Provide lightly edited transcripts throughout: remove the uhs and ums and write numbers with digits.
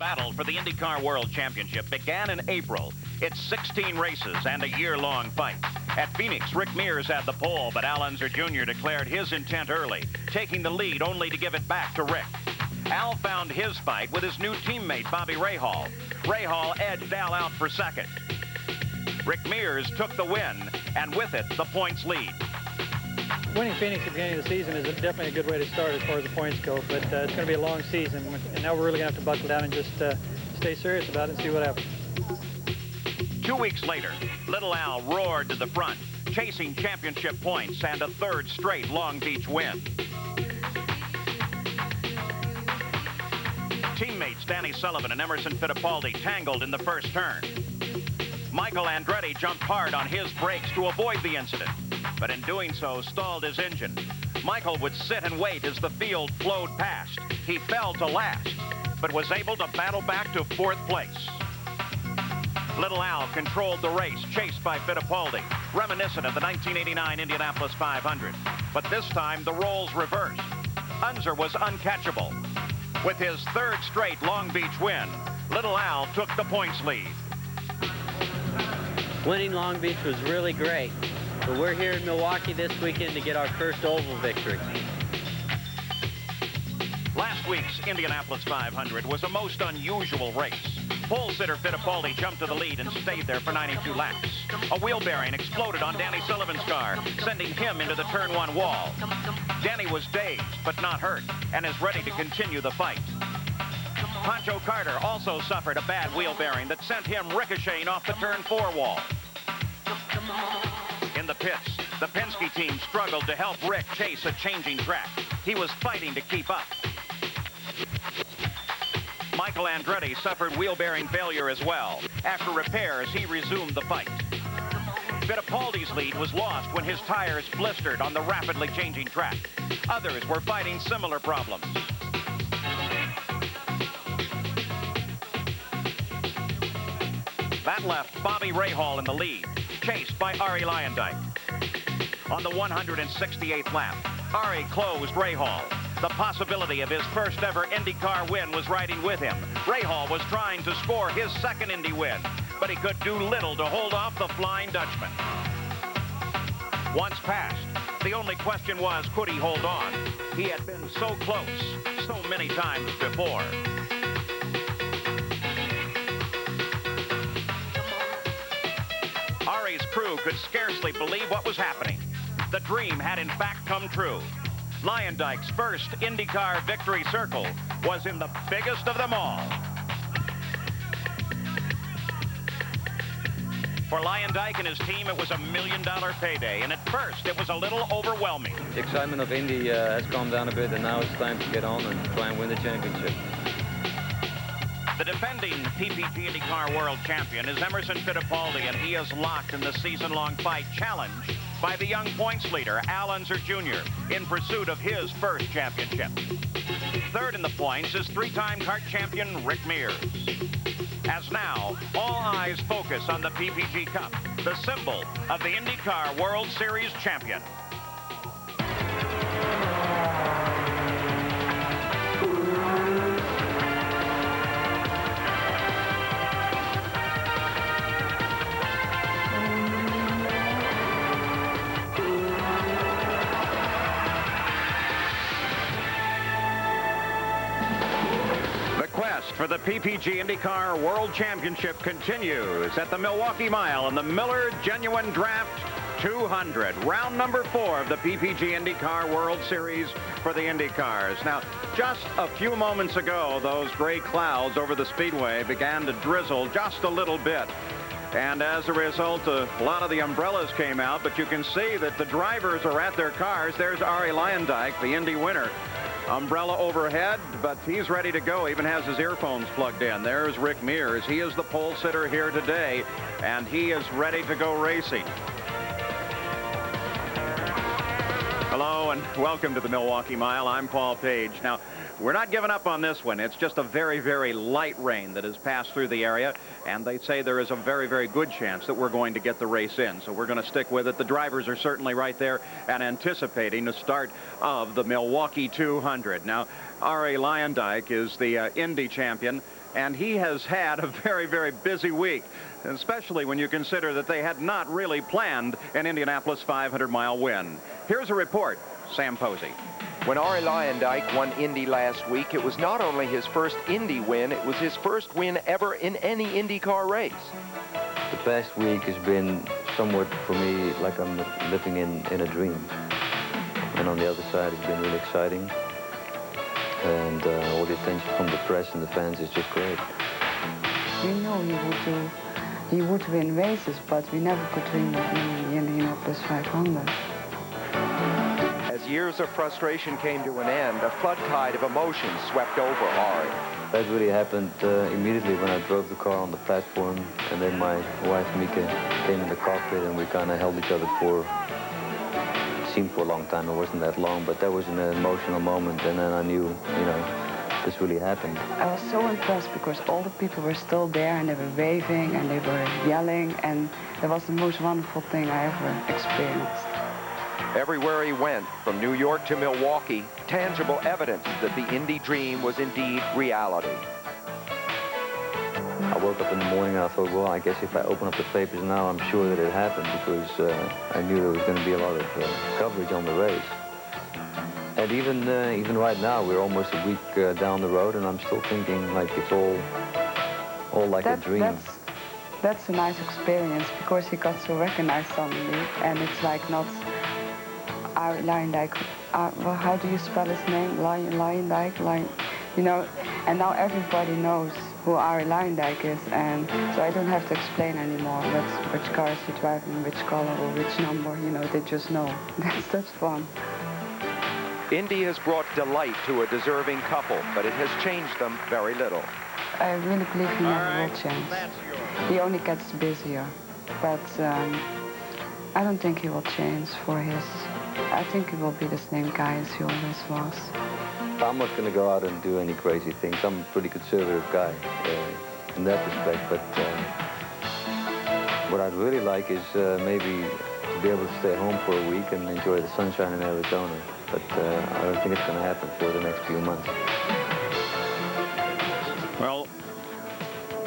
Battle for the IndyCar World Championship began in April. It's 16 races and a year-long fight. At Phoenix, Rick Mears had the pole, but Al Unser Jr. declared his intent early, taking the lead only to give it back to Rick. Al found his fight with his new teammate, Bobby Rahal. Rahal edged Al out for second. Rick Mears took the win, and with it, the points lead. Winning Phoenix at the beginning of the season is definitely a good way to start as far as the points go, but it's going to be a long season, and now we're really going to have to buckle down and just stay serious about it and see what happens. 2 weeks later, Little Al roared to the front, chasing championship points and a third straight Long Beach win. Teammates Danny Sullivan and Emerson Fittipaldi tangled in the first turn. Michael Andretti jumped hard on his brakes to avoid the incident, but in doing so stalled his engine. Michael would sit and wait as the field flowed past. He fell to last, but was able to battle back to fourth place. Little Al controlled the race, chased by Fittipaldi, reminiscent of the 1989 Indianapolis 500. But this time, the roles reversed. Unser was uncatchable. With his third straight Long Beach win, Little Al took the points lead. Winning Long Beach was really great, but we're here in Milwaukee this weekend to get our first oval victory. Last week's Indianapolis 500 was a most unusual race. Pole sitter Fittipaldi jumped to the lead and stayed there for 92 laps. A wheel bearing exploded on Danny Sullivan's car, sending him into the turn one wall. Danny was dazed, but not hurt, and is ready to continue the fight. Pancho Carter also suffered a bad wheel bearing that sent him ricocheting off the turn four wall. In the pits, the Penske team struggled to help Rick chase a changing track. He was fighting to keep up. Michael Andretti suffered wheel bearing failure as well. After repairs, he resumed the fight. Fittipaldi's lead was lost when his tires blistered on the rapidly changing track. Others were fighting similar problems. That left Bobby Rahal in the lead, chased by Arie Luyendyk. On the 168th lap, Arie closed Rahal. The possibility of his first ever IndyCar win was riding with him. Rahal was trying to score his second Indy win, but he could do little to hold off the Flying Dutchman. Once passed, the only question was, could he hold on? He had been so close so many times before. Arie's crew could scarcely believe what was happening. The dream had in fact come true. Luyendyk's first IndyCar victory circle was in the biggest of them all. For Luyendyk and his team, it was $1 million payday, and at first it was a little overwhelming. The excitement of Indy has calmed down a bit, and now it's time to get on and try and win the championship. The defending PPG IndyCar World Champion is Emerson Fittipaldi, and he is locked in the season-long fight challenged by the young points leader, Al Unser Jr., in pursuit of his first championship. Third in the points is three-time CART champion Rick Mears. As now, all eyes focus on the PPG Cup, the symbol of the IndyCar World Series champion. For the PPG IndyCar World Championship continues at the Milwaukee Mile in the Miller Genuine Draft 200. Round number 4 of the PPG IndyCar World Series for the IndyCars. Now, just a few moments ago, those gray clouds over the speedway began to drizzle just a little bit. And as a result, a lot of the umbrellas came out, but you can see that the drivers are at their cars. There's Arie Luyendyk, the Indy winner. Umbrella overhead, but he's ready to go. Even has his earphones plugged in. There's Rick Mears. He is the pole sitter here today, and he is ready to go racing. Hello and welcome to the Milwaukee Mile. I'm Paul Page. Now, we're not giving up on this one. It's just a very, very light rain that has passed through the area, and they say there is a very, very good chance that we're going to get the race in. So we're going to stick with it. The drivers are certainly right there and anticipating the start of the Milwaukee 200. Now, Arie Luyendyk is the Indy champion, and he has had a very, very busy week, especially when you consider that they had not really planned an Indianapolis 500-mile win. Here's a report. Sam Posey. When Arie Luyendyk won Indy last week, it was not only his first Indy win, it was his first win ever in any IndyCar race. The past week has been somewhat, for me, like I'm living in a dream. And on the other side, it's been really exciting. And all the attention from the press and the fans is just great. We know he would win races, but we never could win the Indianapolis 500. As years of frustration came to an end, a flood tide of emotion swept over Arie. That really happened immediately when I drove the car on the platform, and then my wife Mika came in the cockpit, and we kind of held each other for, seemed for a long time. It wasn't that long, but that was an emotional moment, and then I knew, you know, this really happened. I was so impressed because all the people were still there, and they were waving, and they were yelling, and it was the most wonderful thing I ever experienced. Everywhere he went, from New York to Milwaukee, tangible evidence that the Indy dream was indeed reality. I woke up in the morning and I thought, well, I guess if I open up the papers now, I'm sure that it happened, because I knew there was going to be a lot of coverage on the race. And even right now, we're almost a week down the road, and I'm still thinking like it's all like a dream. That's a nice experience, because he got so recognized suddenly, and it's like not Arie Luyendyk. Well, how do you spell his name? Luyendyk, you know. And now everybody knows who Arie Luyendyk is, and so I don't have to explain anymore which car is he driving, which color or which number. You know, they just know. That's fun. Indy has brought delight to a deserving couple, but it has changed them very little. I really believe he never will change. He only gets busier, but I don't think he will change for his. I think he will be the same guy as he always was. I'm not going to go out and do any crazy things. I'm a pretty conservative guy in that respect, but what I'd really like is maybe to be able to stay home for a week and enjoy the sunshine in Arizona, but I don't think it's going to happen for the next few months. Well,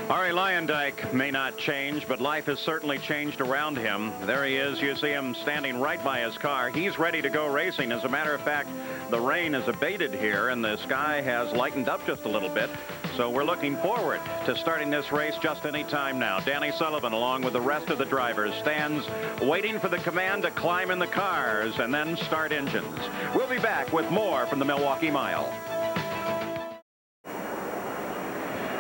Arie Luyendyk may not change, but life has certainly changed around him. There he is. You see him standing right by his car. He's ready to go racing. As a matter of fact, the rain has abated here, and the sky has lightened up just a little bit. So we're looking forward to starting this race just any time now. Danny Sullivan, along with the rest of the drivers, stands waiting for the command to climb in the cars and then start engines. We'll be back with more from the Milwaukee Mile.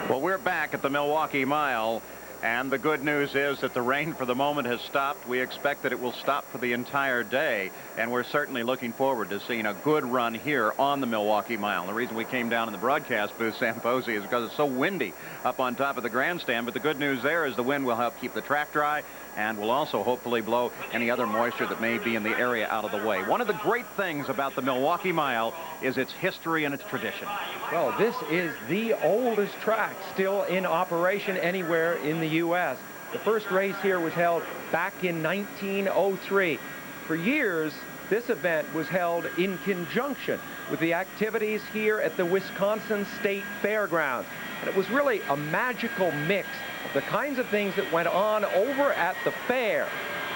Well, we're back at the Milwaukee Mile, and the good news is that the rain for the moment has stopped. We expect that it will stop for the entire day, and we're certainly looking forward to seeing a good run here on the Milwaukee Mile. The reason we came down in the broadcast booth, Sam Posey, is because it's so windy up on top of the grandstand, but the good news there is the wind will help keep the track dry and will also hopefully blow any other moisture that may be in the area out of the way. One of the great things about the Milwaukee Mile is its history and its tradition. Well, this is the oldest track still in operation anywhere in the U.S. The first race here was held back in 1903. For years, this event was held in conjunction with the activities here at the Wisconsin State Fairgrounds. And it was really a magical mix of the kinds of things that went on over at the fair.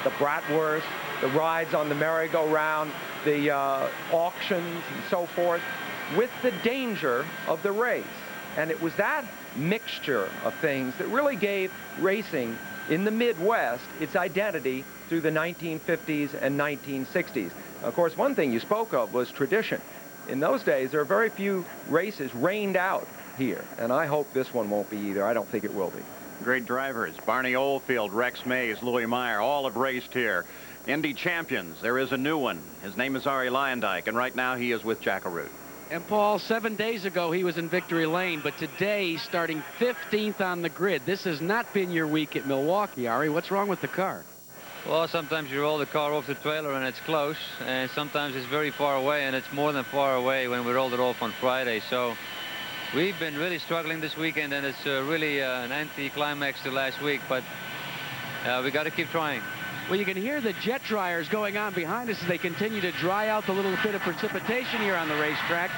The bratwurst, the rides on the merry-go-round, the auctions and so forth, with the danger of the race. And it was that mixture of things that really gave racing in the Midwest its identity through the 1950s and 1960s. Of course, one thing you spoke of was tradition. In those days, there are very few races rained out here, and I hope this one won't be either. I don't think it will be. Great drivers. Barney Oldfield, Rex Mays, Louis Meyer, all have raced here. Indy champions. There is a new one. His name is Arie Luyendyk, and right now he is with Jack Arute. And Paul, 7 days ago he was in victory lane, but today he's starting 15th on the grid. This has not been your week at Milwaukee, Arie. What's wrong with the car? Well, sometimes you roll the car off the trailer and it's close, and sometimes it's very far away, and it's more than far away when we rolled it off on Friday. So we've been really struggling this weekend, and it's really an anti-climax to last week, but we got to keep trying. Well, you can hear the jet dryers going on behind us as they continue to dry out the little bit of precipitation here on the racetrack.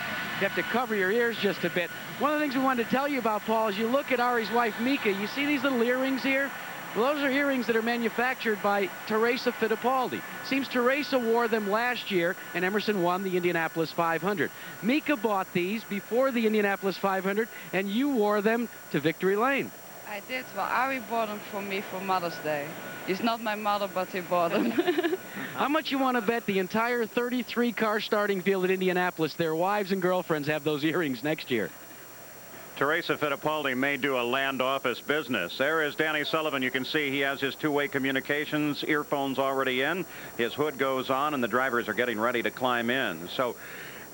You have to cover your ears just a bit. One of the things we wanted to tell you about, Paul, is you look at Ari's wife, Mika. You see these little earrings here? Well, those are earrings that are manufactured by Teresa Fittipaldi. Seems Teresa wore them last year, and Emerson won the Indianapolis 500. Mika bought these before the Indianapolis 500, and you wore them to Victory Lane. I did. Well, Ari bought them for me for Mother's Day. He's not my mother, but he bought them. How much you want to bet the entire 33-car starting field at Indianapolis, their wives and girlfriends have those earrings next year? Teresa Fittipaldi may do a land office business. There is Danny Sullivan. You can see he has his two-way communications, earphones already in. His hood goes on, and the drivers are getting ready to climb in. So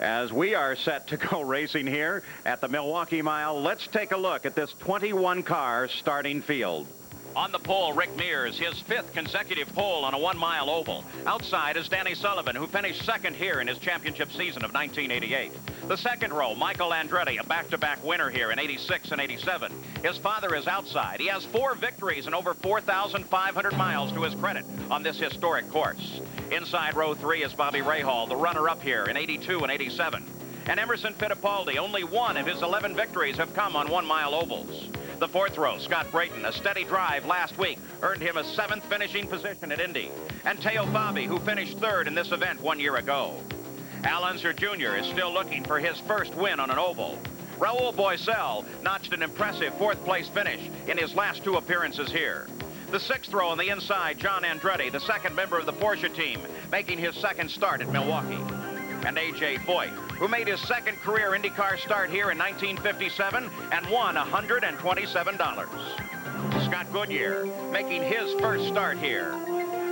as we are set to go racing here at the Milwaukee Mile, let's take a look at this 21-car starting field. On the pole, Rick Mears, his 5th consecutive pole on a 1-mile oval. Outside is Danny Sullivan, who finished 2nd here in his championship season of 1988. The 2nd row, Michael Andretti, a back-to-back winner here in 86 and 87. His father is outside. He has 4 victories and over 4,500 miles to his credit on this historic course. Inside row 3 is Bobby Rahal, the runner-up here in 82 and 87. And Emerson Fittipaldi, only 1 of his 11 victories have come on 1-mile ovals. The 4th row, Scott Brayton, a steady drive last week, earned him a 7th finishing position at Indy. And Teo Fabi, who finished 3rd in this event 1 year ago. Al Unser Jr. is still looking for his first win on an oval. Raul Boisel notched an impressive 4th place finish in his last 2 appearances here. The 6th row on the inside, John Andretti, the 2nd member of the Porsche team, making his 2nd start at Milwaukee. And A.J. Foyt, who made his 2nd career IndyCar start here in 1957 and won $127. Scott Goodyear making his first start here.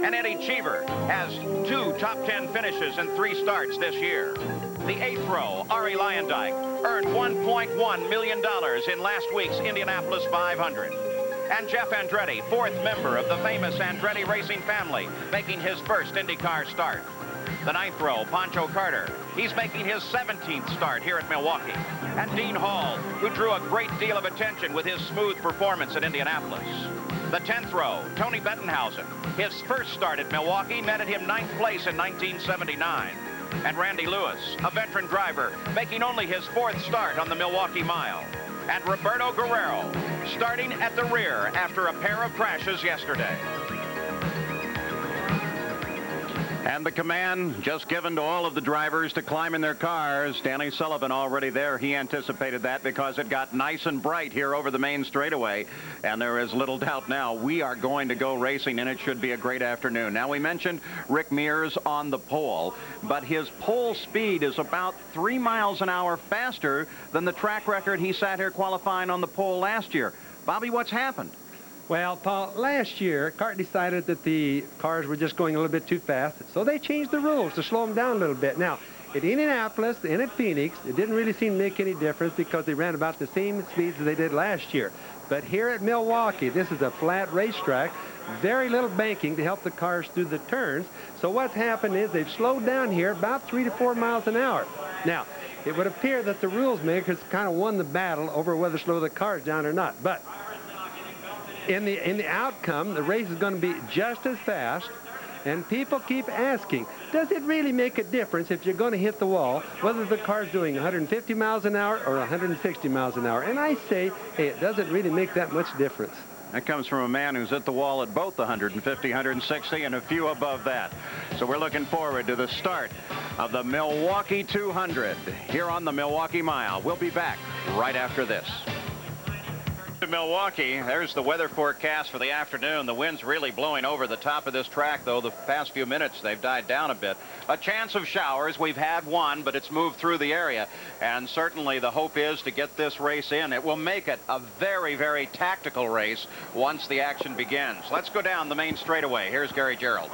And Eddie Cheever has 2 top 10 finishes and 3 starts this year. The 8th row, Ari Luyendyk, earned $1.1 million in last week's Indianapolis 500. And Jeff Andretti, 4th member of the famous Andretti racing family, making his first IndyCar start. The 9th row, Pancho Carter. He's making his 17th start here at Milwaukee. And Dean Hall, who drew a great deal of attention with his smooth performance at Indianapolis. The 10th row, Tony Bettenhausen. His first start at Milwaukee netted him 9th place in 1979. And Randy Lewis, a veteran driver, making only his 4th start on the Milwaukee Mile. And Roberto Guerrero, starting at the rear after a pair of crashes yesterday. And the command just given to all of the drivers to climb in their cars. Danny Sullivan already there. He anticipated that because it got nice and bright here over the main straightaway. And there is little doubt now we are going to go racing, and it should be a great afternoon. Now, we mentioned Rick Mears on the pole, but his pole speed is about 3 miles an hour faster than the track record he sat here qualifying on the pole last year. Bobby, what's happened? Well, Paul, last year, CART decided that the cars were just going a little bit too fast, so they changed the rules to slow them down a little bit. Now, at Indianapolis and at Phoenix, it didn't really seem to make any difference because they ran about the same speeds as they did last year. But here at Milwaukee, this is a flat racetrack, very little banking to help the cars through the turns. So what's happened is they've slowed down here about 3 to 4 miles an hour. Now, it would appear that the rules makers kind of won the battle over whether to slow the cars down or not. But in the outcome, the race is going to be just as fast, and people keep asking, does it really make a difference if you're going to hit the wall, whether the car's doing 150 miles an hour or 160 miles an hour? And I say, hey, it doesn't really make that much difference. That comes from a man who's at the wall at both 150, 160, and a few above that. So we're looking forward to the start of the Milwaukee 200 here on the Milwaukee Mile. We'll be back right after this. To Milwaukee, there's the weather forecast for the afternoon. The wind's really blowing over the top of this track, though. The past few minutes, they've died down a bit. A chance of showers. We've had one, but it's moved through the area. And certainly the hope is to get this race in. It will make it a very, very tactical race once the action begins. Let's go down the main straightaway. Here's Gary Gerald.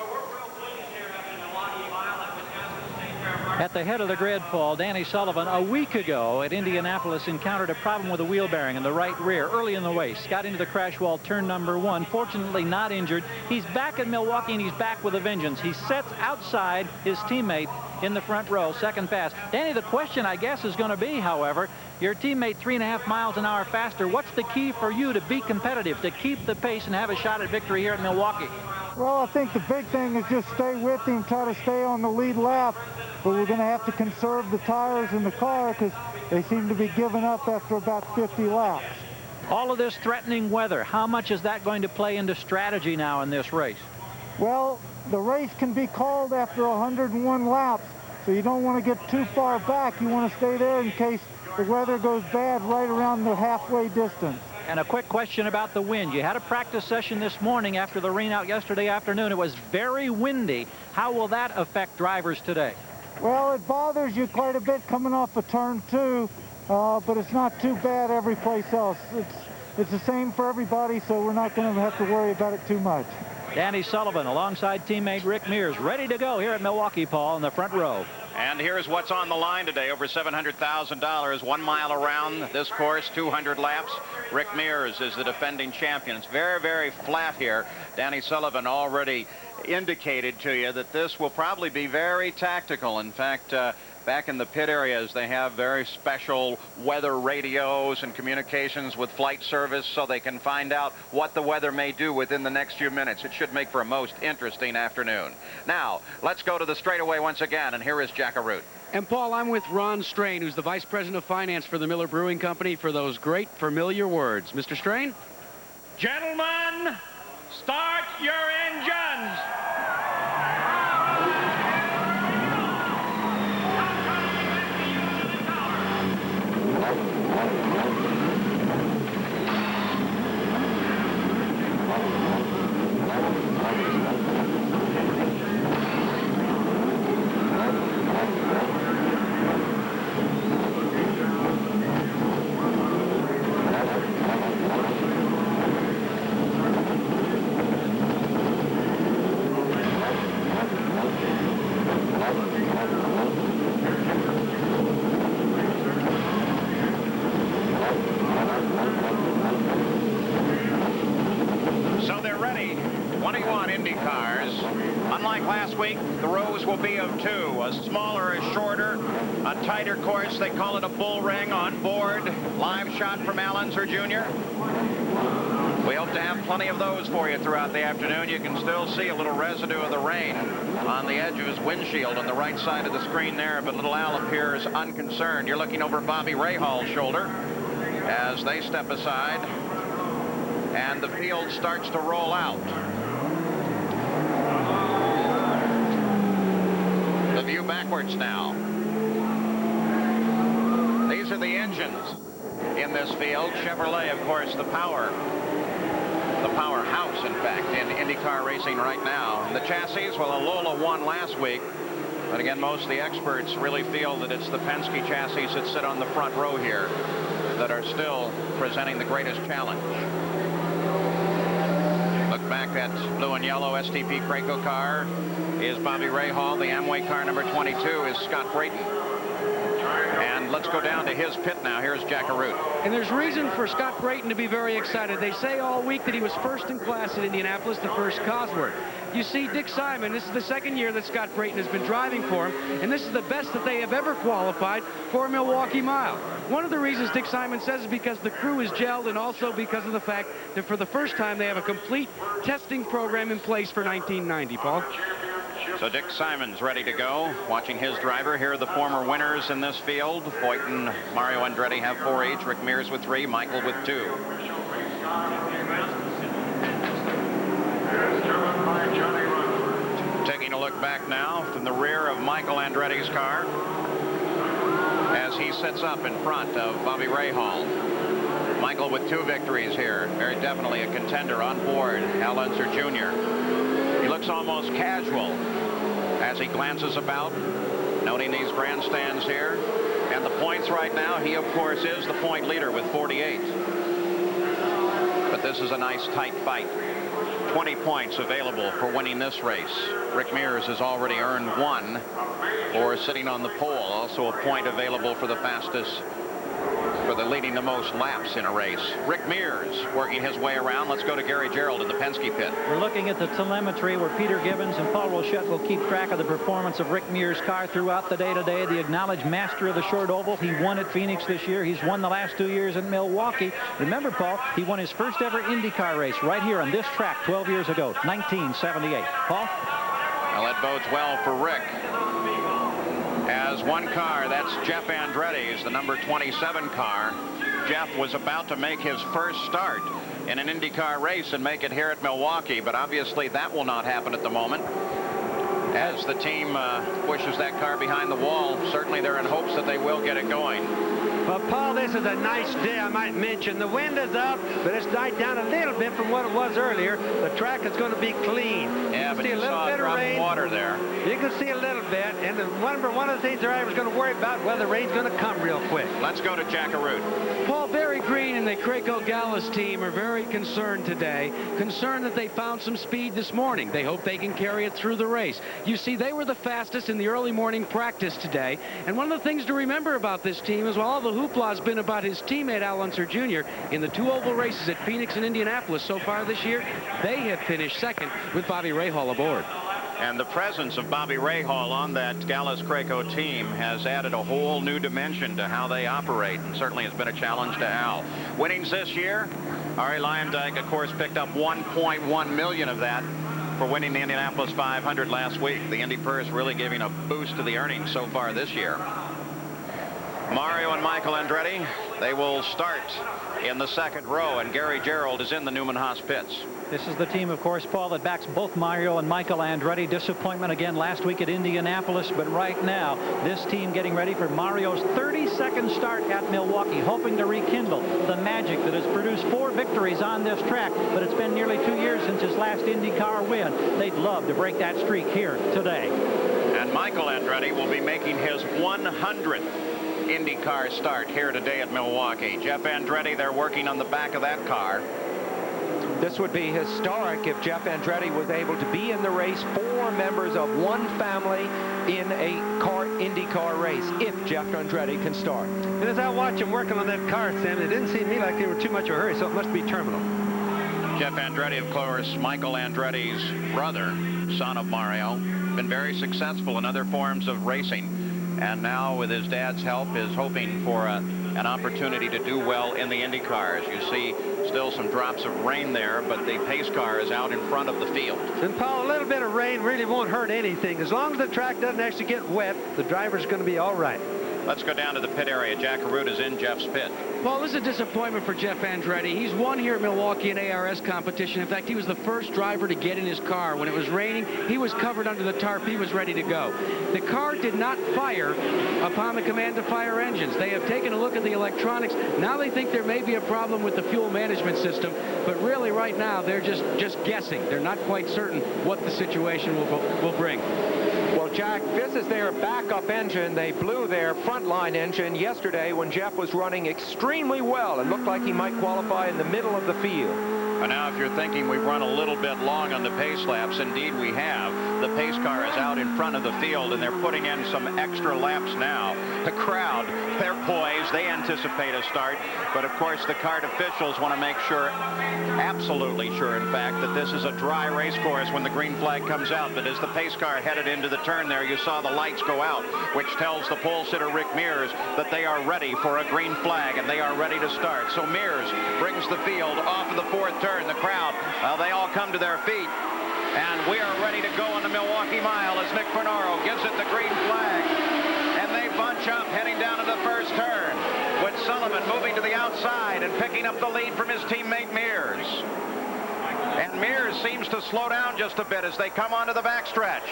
At the head of the grid, Paul, Danny Sullivan, a week ago at Indianapolis, encountered a problem with a wheel bearing in the right rear early in the race. Got into the crash wall, turn number 1. Fortunately, not injured. He's back in Milwaukee, and he's back with a vengeance. He sets outside his teammate in the front row, second fast. Danny, the question, I guess, is going to be, however, your teammate 3.5 miles an hour faster. What's the key for you to be competitive, to keep the pace and have a shot at victory here at Milwaukee? Well, I think the big thing is just stay with him, try to stay on the lead lap. But we're going to have to conserve the tires in the car because they seem to be giving up after about 50 laps. All of this threatening weather, how much is that going to play into strategy now in this race? Well, the race can be called after 101 laps, so you don't want to get too far back. You want to stay there in case the weather goes bad right around the halfway distance. And a quick question about the wind. You had a practice session this morning after the rain out yesterday afternoon. It was very windy. How will that affect drivers today? Well, it bothers you quite a bit coming off of turn 2, but it's not too bad every place else. It's the same for everybody, so we're not going to have to worry about it too much. Danny Sullivan alongside teammate Rick Mears ready to go here at Milwaukee, Paul, in the front row. And here's what's on the line today. Over $700,000, 1 mile around this course, 200 laps. Rick Mears is the defending champion. It's very, very flat here. Danny Sullivan already indicated to you that this will probably be very tactical. In fact, back in the pit areas, they have very special weather radios and communications with flight service so they can find out what the weather may do within the next few minutes. It should make for a most interesting afternoon. Now, let's go to the straightaway once again, and here is Jack Arute. And Paul, I'm with Ron Strain, who's the Vice President of Finance for the Miller Brewing Company, for those great familiar words. Mr. Strain? Gentlemen, start your engines. So they're ready. 21 Indy cars. Unlike last week, the rows will be of 2. A smaller, a shorter, a tighter course. They call it a bull ring on board. Live shot from Allenser Jr. We hope to have plenty of those for you throughout the afternoon. You can still see a little residue of the rain on the edge of his windshield on the right side of the screen there, but little Al appears unconcerned. You're looking over Bobby Rahall's shoulder as they step aside, and the field starts to roll out. The view backwards now. These are the engines in this field. Chevrolet, of course, the powerhouse, in fact, in IndyCar racing right now. And the chassis, well, Lola won last week, but again, most of the experts really feel that it's the Penske chassis that sit on the front row here that are still presenting the greatest challenge. Look back at blue and yellow STP Craco car is Bobby Rahal. The Amway car number 22 is Scott Brayton. And let's go down to his pit now. Here's Jack Arute. And there's reason for Scott Brayton to be very excited. They say all week that he was first in class at Indianapolis, the first Cosworth. You see, Dick Simon, this is the second year that Scott Brayton has been driving for him, and this is the best that they have ever qualified for a Milwaukee Mile. One of the reasons Dick Simon says is because the crew is gelled, and also because of the fact that for the first time they have a complete testing program in place for 1990, Paul. So Dick Simon's ready to go. Watching his driver. Here are the former winners in this field. Foyt and Mario Andretti have 4 each. Rick Mears with 3. Michael with 2. Taking a look back now from the rear of Michael Andretti's car as he sits up in front of Bobby Rahal. Michael with 2 victories here. Very definitely a contender on board. Allenser Jr. He looks almost casual as he glances about, noting these grandstands here. And the points right now, he of course is the point leader with 48. But this is a nice tight fight. 20 points available for winning this race. Rick Mears has already earned 1 for sitting on the pole. Also a point available for the fastest, for the leading the most laps in a race. Rick Mears working his way around. Let's go to Gary Gerald in the Penske pit. We're looking at the telemetry where Peter Gibbons and Paul Rochette will keep track of the performance of Rick Mears' car throughout the day today. The acknowledged master of the short oval. He won at Phoenix this year. He's won the last 2 years in Milwaukee. Remember, Paul, he won his first ever IndyCar race right here on this track 12 years ago, 1978. Paul? Well, that bodes well for Rick, as has one car. That's Jeff Andretti's, the number 27 car. Jeff was about to make his first start in an IndyCar race and make it here at Milwaukee, but obviously that will not happen at the moment as the team pushes that car behind the wall. Certainly they're in hopes that they will get it going. Well, Paul, this is a nice day, I might mention. The wind is up, but it's died down a little bit from what it was earlier. The track is going to be clean. Yeah, but you saw a drop of water there. You can see a little bit, and remember, one of the things the driver's going to worry about, whether the rain's going to come real quick. Let's go to Jack Arute. Paul, Barry Green and the Craco Gallus team are very concerned today. Concerned that they found some speed this morning. They hope they can carry it through the race. You see, they were the fastest in the early morning practice today. And one of the things to remember about this team is, while all the hoopla has been about his teammate Al Unser Jr. in the 2 oval races at Phoenix and Indianapolis so far this year, they have finished second with Bobby Rahal aboard. And the presence of Bobby Rahal on that Gallus Craco team has added a whole new dimension to how they operate, and certainly has been a challenge to Al. Winnings this year, Arie Luyendyk, of course, picked up $1.1 million of that for winning the Indianapolis 500 last week. The Indy purse really giving a boost to the earnings so far this year. Mario and Michael Andretti, they will start in the second row, and Gary Gerould is in the Newman Haas pits. This is the team, of course, Paul, that backs both Mario and Michael Andretti. Disappointment again last week at Indianapolis, but right now this team getting ready for Mario's 32nd start at Milwaukee, hoping to rekindle the magic that has produced 4 victories on this track, but it's been nearly 2 years since his last IndyCar win. They'd love to break that streak here today. And Michael Andretti will be making his 100th IndyCar start here today at Milwaukee. Jeff Andretti, they're working on the back of that car. This would be historic if Jeff Andretti was able to be in the race, 4 members of one family in a CART IndyCar race, if Jeff Andretti can start. And as I watch him working on that car, Sam, it didn't seem to me like they were too much of a hurry, so it must be terminal. Jeff Andretti, of course, Michael Andretti's brother, son of Mario, been very successful in other forms of racing. And now, with his dad's help, is hoping for an opportunity to do well in the Indy cars. You see still some drops of rain there, but the pace car is out in front of the field. And Paul, a little bit of rain really won't hurt anything. As long as the track doesn't actually get wet, the driver's going to be all right. Let's go down to the pit area. Jack Arute is in Jeff's pit. Paul, this is a disappointment for Jeff Andretti. He's won here at Milwaukee in ARS competition. In fact, he was the first driver to get in his car. When it was raining, he was covered under the tarp. He was ready to go. The car did not fire upon the command to fire engines. They have taken a look at the electronics. Now they think there may be a problem with the fuel management system, but really right now they're just guessing. They're not quite certain what the situation will bring. Well, Jack, this is their backup engine. They blew their frontline engine yesterday when Jeff was running extremely well. It looked like he might qualify in the middle of the field. But now, if you're thinking we've run a little bit long on the pace laps, indeed we have. The pace car is out in front of the field, and they're putting in some extra laps now. The crowd, they're poised. They anticipate a start. But, of course, the CART officials want to make sure, absolutely sure, in fact, that this is a dry race course when the green flag comes out. But as the pace car headed into the turn there, you saw the lights go out, which tells the pole sitter, Rick Mears, that they are ready for a green flag, and they are ready to start. So Mears brings the field off of the 4th turn. The crowd, well, they all come to their feet, and we are ready to go on the Milwaukee Mile as Nick Fernaro gives it the green flag, and they bunch up heading down to the 1st turn, with Sullivan moving to the outside and picking up the lead from his teammate Mears. And Mears seems to slow down just a bit as they come onto the backstretch.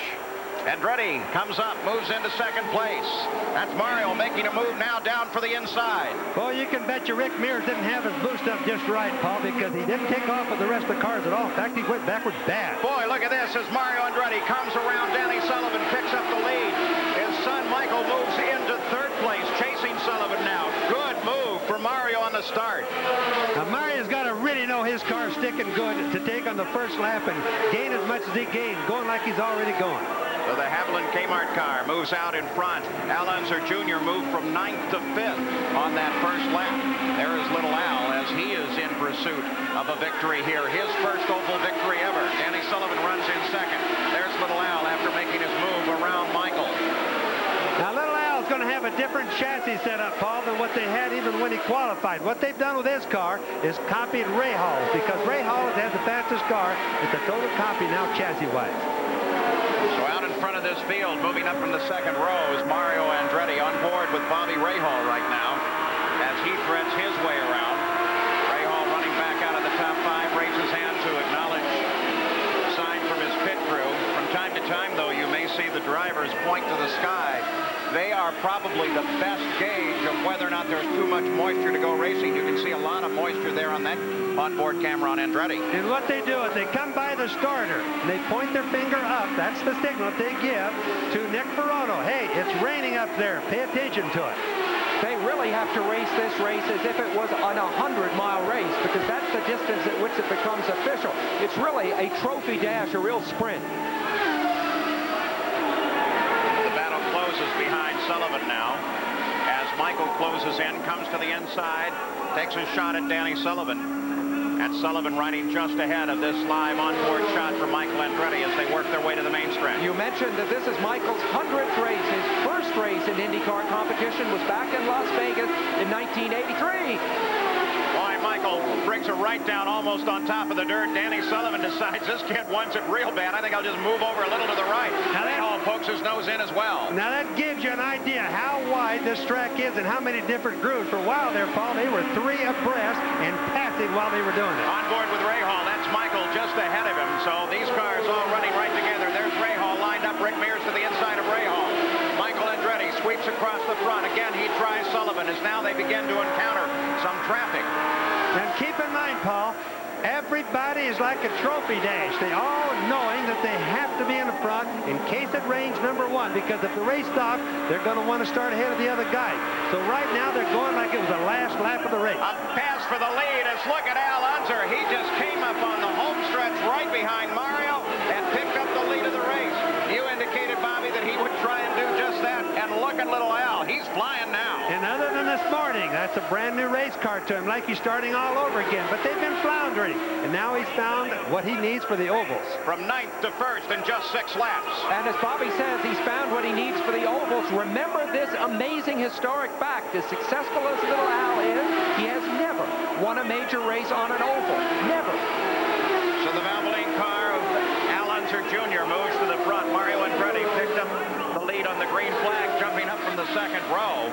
Andretti comes up, moves into 2nd place. That's Mario making a move now down for the inside. Well, you can bet you Rick Mears didn't have his boost up just right, Paul, because he didn't take off with the rest of the cars at all. In fact, he went backwards bad. Boy, look at this as Mario Andretti comes around. Danny Sullivan picks up the lead. His son Michael moves into 3rd place, chasing Sullivan now. Good move for Mario on the start. Now, Mario's got to really know his car's sticking good to take on the 1st lap and gain as much as he gained, going like he's already going. So the Haviland Kmart car moves out in front. Al Unser Jr. moved from 9th to 5th on that 1st lap. There is little Al as he is in pursuit of a victory here. His first oval victory ever. Danny Sullivan runs in 2nd. There's little Al after making his move around Michael. Now, little Al's going to have a different chassis setup, Paul, than what they had even when he qualified. What they've done with his car is copied Rahal's, because Rahal has had the fastest car. It's a total copy now chassis-wise. So out in front of this field, moving up from the second row, is Mario Andretti on board with Bobby Rahal right now as he threads his way around. Rahal running back out of the top 5, raises his hand to acknowledge a sign from his pit crew. From time to time, though, you may see the drivers point to the sky. They are probably the best gauge of whether or not there's too much moisture to go racing. You can see a lot of moisture there on that onboard camera on Andretti. And what they do is they come by the starter and they point their finger up. That's the signal they give to Nick Ferrotto. Hey, it's raining up there. Pay attention to it. They really have to race this race as if it was an 100-mile race, because that's the distance at which it becomes official. It's really a trophy dash, a real sprint. Closes behind Sullivan now as Michael closes in, comes to the inside, takes a shot at Danny Sullivan. And Sullivan riding just ahead of this live onboard shot from Michael Andretti as they work their way to the main stretch. You mentioned that this is Michael's 100th race. His first race in IndyCar competition was back in Las Vegas in 1983. Michael brings it right down almost on top of the dirt. Danny Sullivan decides this kid wants it real bad. I think I'll just move over a little to the right. Now Rahal pokes his nose in as well. Now that gives you an idea how wide this track is and how many different grooves. For a while there, Paul, they were 3 abreast and passing while they were doing it. On board with Rahal. That's Michael just ahead of him. So these cars all running right together. There's Rahal lined up. Rick Mears to the inside of Rahal. Michael Andretti sweeps across the front. Again, he tries Sullivan as now they begin to encounter some traffic. And keep in mind, Paul, everybody is like a trophy dash. They all knowing that they have to be in the front in case it rains, number 1, because if the race stops, they're going to want to start ahead of the other guy. So right now they're going like it was the last lap of the race. A pass for the lead as look at Al Unser. He just came up on the home stretch right behind Mario and picked up the lead of the race. You indicated, Bobby, that he would try and do just that. And look at little Al. He's flying now. And other than this morning, that's a brand new race car to him, like he's starting all over again. But they've been floundering. And now he's found what he needs for the ovals. From 9th to 1st in just 6 laps. And as Bobby says, he's found what he needs for the ovals. Remember this amazing historic fact. As successful as little Al is, he has never won a major race on an oval. Never. So the Valvoline car of Al Unser Jr. moves to the front. Mario Andretti picked up the lead on the green flag, jumping up from the second row.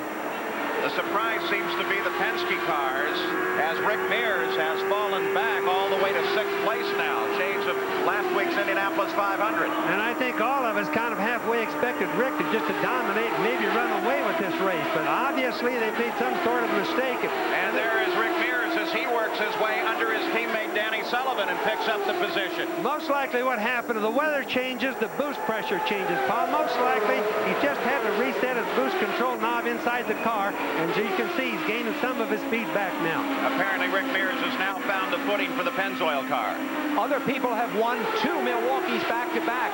The surprise seems to be the Penske cars, as Rick Mears has fallen back all the way to 6th place now. Change of last week's Indianapolis 500. And I think all of us kind of halfway expected Rick to just to dominate and maybe run away with this race. But obviously they made some sort of mistake. And there is Rick Mears as he works his way under his teammate Danny Sullivan and picks up the position. Most likely what happened, the weather changes, the boost pressure changes, Paul. Most likely he just had to reset his boost control knob inside the car. And as you can see, he's gaining some of his speed back now. Apparently, Rick Mears has now found the footing for the Pennzoil car. Other people have won 2 Milwaukees back-to-back.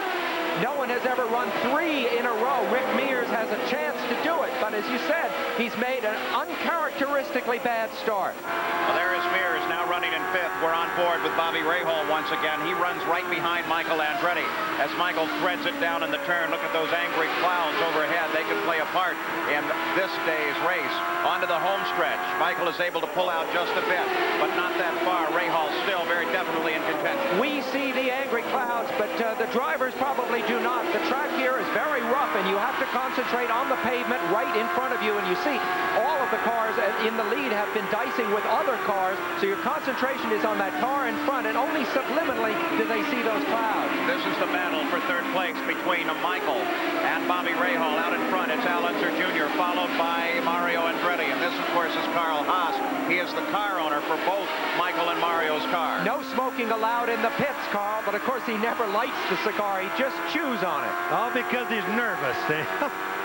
No one has ever run 3 in a row. Rick Mears has a chance to do it, but as you said, he's made an uncharacteristically bad start. Well, there is Mears now running in 5th. We're on board with Bobby Rahal once again. He runs right behind Michael Andretti as Michael threads it down in the turn. Look at those angry clouds overhead. They could play a part in this day's race. Onto the home stretch. Michael is able to pull out just a bit, but not that far. Rahal still very definitely in contention. We see the angry clouds, but the drivers probably do not. The track here is very rough, and you have to concentrate on the pavement right in front of you, and you see all of the cars in the lead have been dicing with other cars, so your concentration is on that car in front, and only subliminally do they see those clouds. This is the battle for 3rd place between Michael and Bobby Rahal. Out in front, it's Al Unser Jr., followed by Mario Andretti, and this, of course, is Carl Haas. He is the car owner for both Michael and Mario's cars. No smoking allowed in the pits, Carl, but of course he never lights the cigar. He just chews on it. All because he's nervous.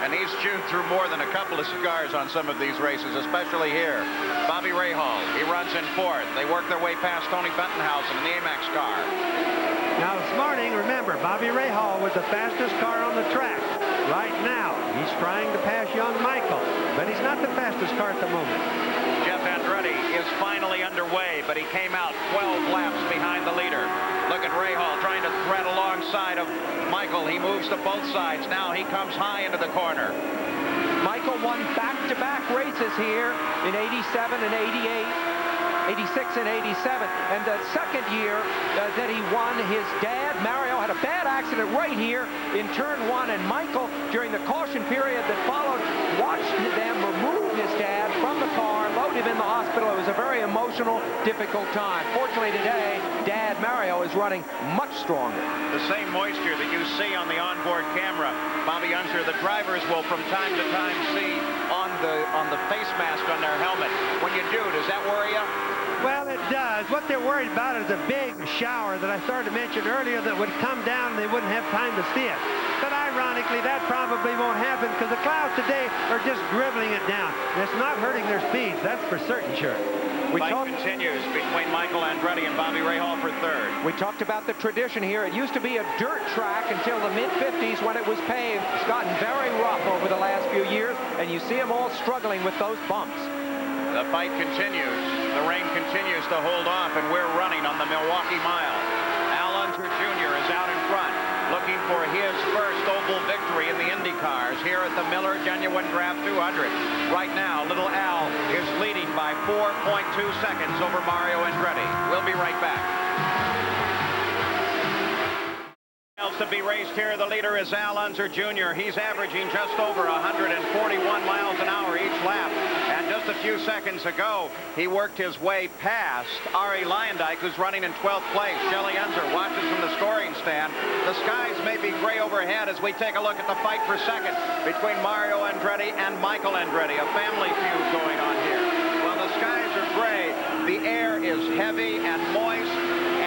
And he's chewed through more than a couple of cigars on some of these races, especially here. Bobby Rahal, he runs in 4th. They work their way past Tony Bettenhausen in the Amex car. Now this morning, remember, Bobby Rahal was the fastest car on the track. Right now, he's trying to pass young Michael, but he's not the fastest car at the moment. Jeff Andretti is finally underway, but he came out 12 laps behind the leader. Look at Rahal trying to thread alongside of Michael. He moves to both sides. Now he comes high into the corner. Michael won back-to-back races here in '87 and '88. 86 and 87. And the second year that he won, his dad, Mario, had a bad accident right here in turn 1, and Michael, during the caution period that followed, watched them remove his dad from the car, load him in the hospital. It was a very emotional, difficult time. Fortunately today, Dad Mario is running much stronger. The same moisture that you see on the onboard camera, Bobby Unser, the drivers will from time to time see on the face mask on their helmet. When you do, does that worry you? Well, it does. What they're worried about is a big shower that I started to mention earlier that would come down and they wouldn't have time to see it. But ironically, that probably won't happen because the clouds today are just dribbling it down. And it's not hurting their speeds. That's for certain sure. Fight continues between Michael Andretti and Bobby Rahal for third. We talked about the tradition here. It used to be a dirt track until the mid-50s when it was paved. It's gotten very rough over the last few years, and you see them all struggling with those bumps. The fight continues. The rain continues to hold off, and we're running on the Milwaukee Mile. Al Unser Jr. is out in front, looking for his first oval victory in the Indy cars here at the Miller Genuine Draft 200. Right now, little Al is leading by 4.2 seconds over Mario Andretti. We'll be right back. To be raced here, the leader is Al Unser Jr. He's averaging just over 141 miles an hour each lap. And just a few seconds ago, he worked his way past Ari Leyendyk, who's running in 12th place. Shelley Unser watches from the scoring stand. The skies may be gray overhead as we take a look at the fight for second between Mario Andretti and Michael Andretti. A family feud going on here. Well, the skies are gray. The air is heavy and moist,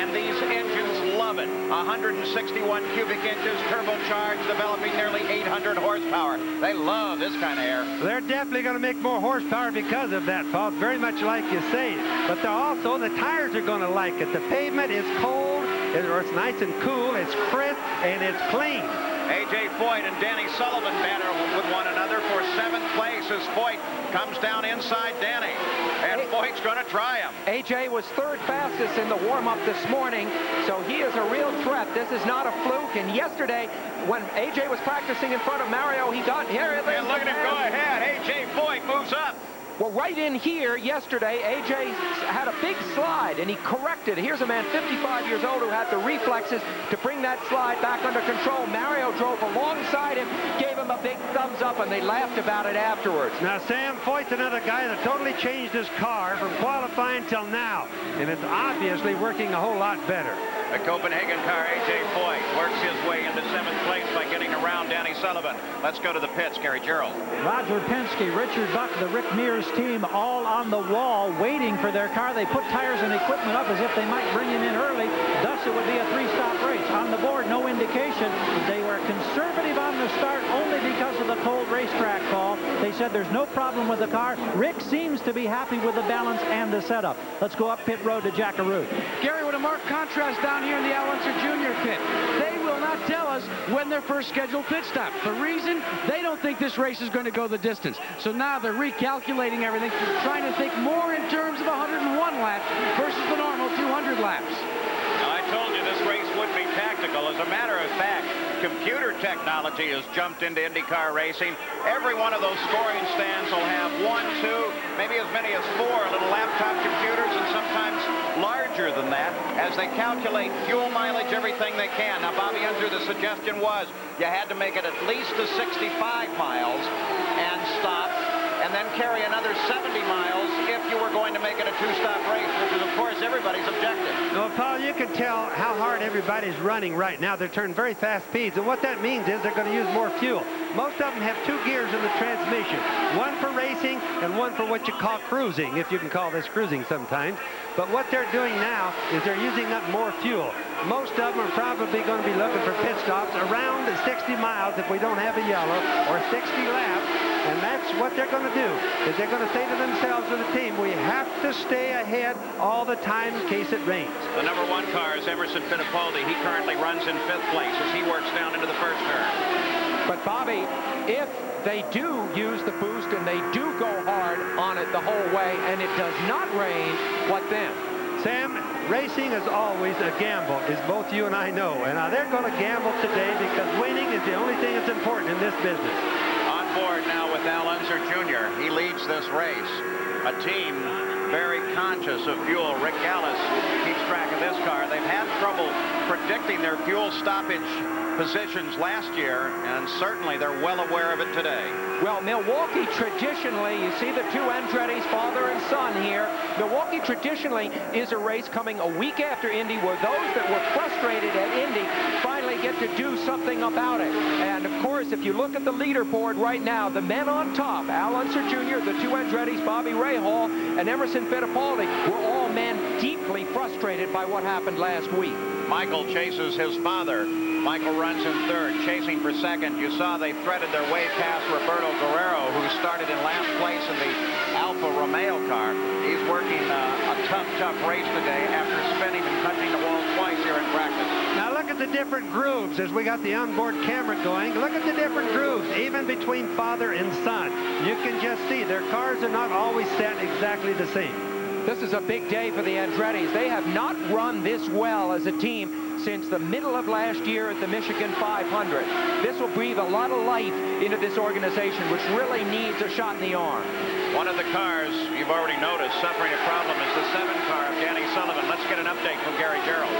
and these engines love it. 161 cubic inches, turbocharged, developing nearly 800 horsepower. They love this kind of air. They're definitely going to make more horsepower because of that, Paul. Very much like you say. But they're also, the tires are going to like it. The pavement is cold, or it's nice and cool, it's crisp, and it's clean. A.J. Foyt and Danny Sullivan battle with one another for 7th place as Foyt comes down inside Danny. And Foyt's going to try him. A.J. was third fastest in the warm-up this morning, so he is a real threat. This is not a fluke. And yesterday, when A.J. was practicing in front of Mario, he got here. And look at him go ahead. A.J. Foyt moves up. Well, right in here yesterday, A.J. had a big slide, and he corrected. Here's a man 55 years old who had the reflexes to bring that slide back under control. Mario drove alongside him, gave him a big thumbs up, and they laughed about it afterwards. Now, Sam Foyt's another guy that totally changed his car from qualifying till now, and it's obviously working a whole lot better. The Copenhagen car, A.J. Foyt, works his way into 7th place by getting around Danny Sullivan. Let's go to the pits. Gary Gerald. Roger Penske, Richard Buck, the Rick Mears team all on the wall waiting for their car. They put tires and equipment up as if they might bring him in early. Thus, it would be a 3-stop race. On the board, no indication. They were conservative on the start only because of the cold racetrack call. They said there's no problem with the car. Rick seems to be happy with the balance and the setup. Let's go up pit road to Jackaroo. Gary, with a marked contrast down here in the Al Unser Jr. pit. They will not tell us when their first scheduled pit stop. The reason? They don't think this race is going to go the distance. So now they're recalculating everything, trying to think more in terms of 101 laps versus the normal 200 laps. Now, I told you this race would be tactical. As a matter of fact, computer technology has jumped into IndyCar racing. Every one of those scoring stands will have 1, 2, maybe as many as 4 little laptop computers, and sometimes larger than that, as they calculate fuel mileage, everything they can. Now, Bobby Unser, the suggestion was you had to make it at least to 65 miles and stop, and then carry another 70 miles if you were going to make it a 2-stop race, which is, of course, everybody's objective. Well, Paul, you can tell how hard everybody's running right now. They're turning very fast speeds, and what that means is they're going to use more fuel. Most of them have 2 gears in the transmission, one for racing and one for what you call cruising, if you can call this cruising sometimes. But what they're doing now is they're using up more fuel. Most of them are probably going to be looking for pit stops around 60 miles if we don't have a yellow, or 60 laps. And that's what they're going to do, is they're going to say to themselves and the team, we have to stay ahead all the time in case it rains. The number 1 car is Emerson Fittipaldi. He currently runs in 5th place as he works down into the first turn. But, Bobby, if they do use the boost and they do go hard on it the whole way and it does not rain, what then? Sam, racing is always a gamble, as both you and I know. And they're going to gamble today because winning is the only thing that's important in this business. On board now with Al Unser Jr. He leads this race. A team very conscious of fuel. Rick Gallis keeps track of this car. They've had trouble predicting their fuel stoppage positions last year, and certainly they're well aware of it today. Well, Milwaukee traditionally, you see the two Andretti's, father and son here. Milwaukee traditionally is a race coming a week after Indy, where those that were frustrated at Indy finally get to do something about it. And of course, if you look at the leaderboard right now, the men on top, Al Unser Jr., the two Andretti's, Bobby Rahal, and Emerson Fittipaldi, were all men deeply frustrated by what happened last week. Michael chases his father. Michael runs in third, chasing for second. You saw they threaded their way past Roberto Guerrero, who started in last place in the Alfa Romeo car. He's working a tough race today after spinning and touching the wall twice here in practice. Now look at the different grooves as we got the onboard camera going. Look at the different grooves, even between father and son. You can just see their cars are not always set exactly the same. This is a big day for the Andretti's. They have not run this well as a team since the middle of last year at the Michigan 500. This will breathe a lot of life into this organization, which really needs a shot in the arm. One of the cars you've already noticed suffering a problem is the 7 car of Danny Sullivan. Let's get an update from Gary Gerald.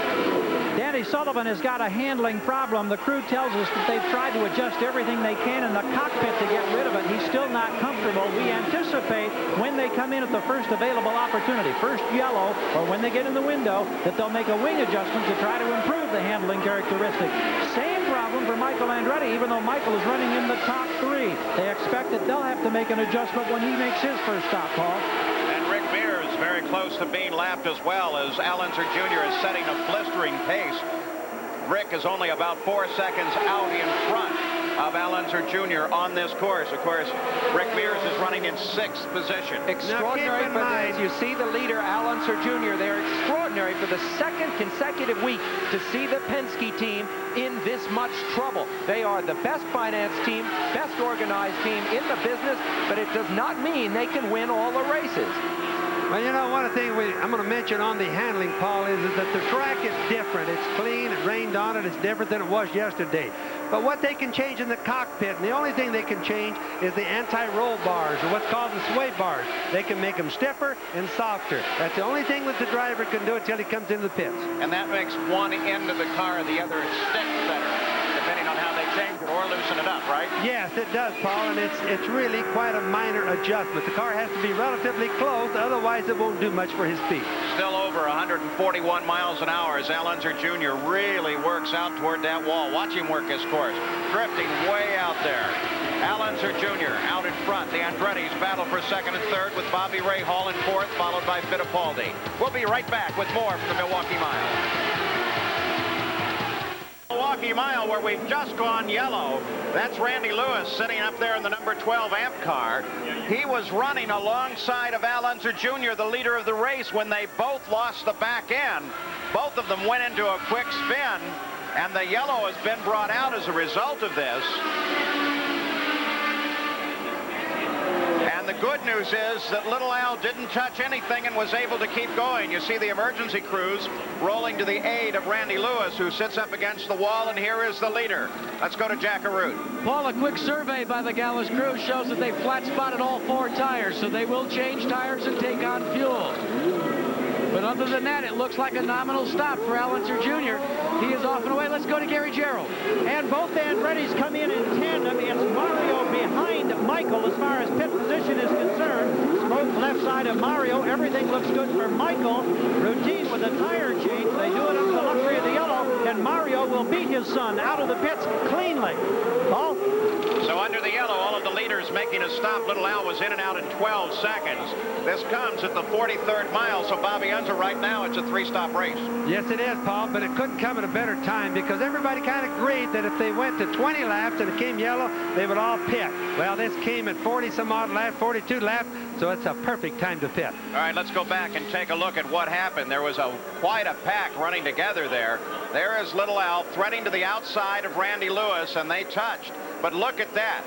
Danny Sullivan has got a handling problem. The crew tells us that they've tried to adjust everything they can in the cockpit to get rid of it. He's still not comfortable. We anticipate when they come in at the first available opportunity, first yellow, or when they get in the window, that they'll make a wing adjustment to try to improve the handling characteristic. Same problem for Michael Andretti, even though Michael is running in the top 3. They expect that they'll have to make an adjustment when he makes his first stop, Paul. And Rick Mears very close to being lapped as well, as Al Unser Jr. is setting a blistering pace. Rick is only about 4 seconds out in front of Al Unser Jr. on this course. Of course, Rick Mears is running in 6th position. Extraordinary, but as you see the leader, Al Unser Jr., they're extraordinary for the 2nd consecutive week to see the Penske team in this much trouble. They are the best financed team, best organized team in the business, but it does not mean they can win all the races. Well, you know, one thing I'm going to mention on the handling, Paul, is that the track is different. It's clean. It rained on it. It's different than it was yesterday. But what they can change in the cockpit, and the only thing they can change, is the anti-roll bars, or what's called the sway bars. They can make them stiffer and softer. That's the only thing that the driver can do until he comes into the pits. And that makes one end of the car the other stick better, depending on how they change it or loosen it up, right? Yes, it does, Paul, and it's really quite a minor adjustment. The car has to be relatively close, otherwise it won't do much for his speed. Still over 141 miles an hour as Al Unser Jr. really works out toward that wall. Watch him work his course, drifting way out there. Al Unser Jr. out in front. The Andretti's battle for 2nd and 3rd with Bobby Rahal in 4th, followed by Fittipaldi. We'll be right back with more from the Milwaukee Mile. Milwaukee Mile, where we've just gone yellow. That's Randy Lewis sitting up there in the number 12 amp car. He was running alongside of Al Unser Jr., the leader of the race, when they both lost the back end. Both of them went into a quick spin, and the yellow has been brought out as a result of this. And the good news is that little Al didn't touch anything and was able to keep going. You see the emergency crews rolling to the aid of Randy Lewis, who sits up against the wall, and here is the leader. Let's go to Jack Arute. Paul, a quick survey by the Gallus crew shows that they flat spotted all 4 tires, so they will change tires and take on fuel. But other than that, it looks like a nominal stop for Al Unser Jr. He is off and away. Let's go to Gary Gerald. And both Andretti's come in tandem. It's Mario behind Michael as far as pit position is concerned. Smoke left side of Mario. Everything looks good for Michael. Routine with a tire change. They do it under the luxury of the yellow, and Mario will beat his son out of the pits cleanly. Paul? So under the yellow, all of the leaders making a stop. Little Al was in and out in 12 seconds. This comes at the 43rd mile, so Bobby Unser right now, it's a 3-stop race. Yes, it is, Paul, but it couldn't come at a better time because everybody kind of agreed that if they went to 20 laps and it came yellow, they would all pit. Well, this came at 40-some odd laps, 42 laps, so it's a perfect time to pit. All right, let's go back and take a look at what happened. There was quite a pack running together there. There is little Al threading to the outside of Randy Lewis, and they touched. But look at that.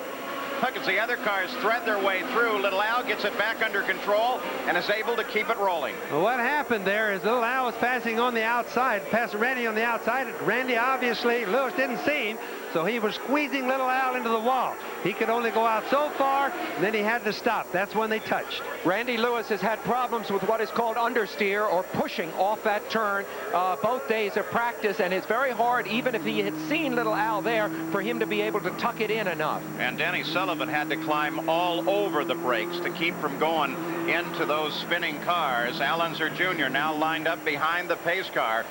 Look, as the other cars thread their way through, Little Al gets it back under control and is able to keep it rolling. Well, what happened there is Little Al was passing on the outside, passed Randy on the outside. Randy, obviously, Lewis didn't see him, so he was squeezing Little Al into the wall. He could only go out so far, and then he had to stop. That's when they touched. Randy Lewis has had problems with what is called understeer, or pushing off that turn, both days of practice, and it's very hard, even if he had seen Little Al there, for him to be able to tuck it in enough. And Danny Sullivan had to climb all over the brakes to keep from going into those spinning cars. Al Unser Jr. now lined up behind the pace car.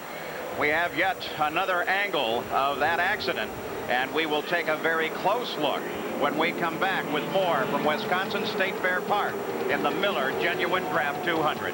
We have yet another angle of that accident, and we will take a very close look when we come back with more from Wisconsin State Fair Park in the Miller Genuine Draft 200.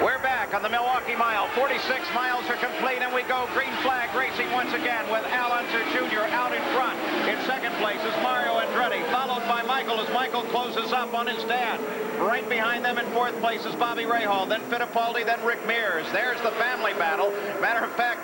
We're back on the Milwaukee Mile. 46 miles are complete, and we go green flag racing once again with Al Unser Jr. out in front. In second place is Mario Andretti, followed by Michael as Michael closes up on his dad. Right behind them in fourth place is Bobby Rahal, then Fittipaldi, then Rick Mears. There's the family battle. Matter of fact,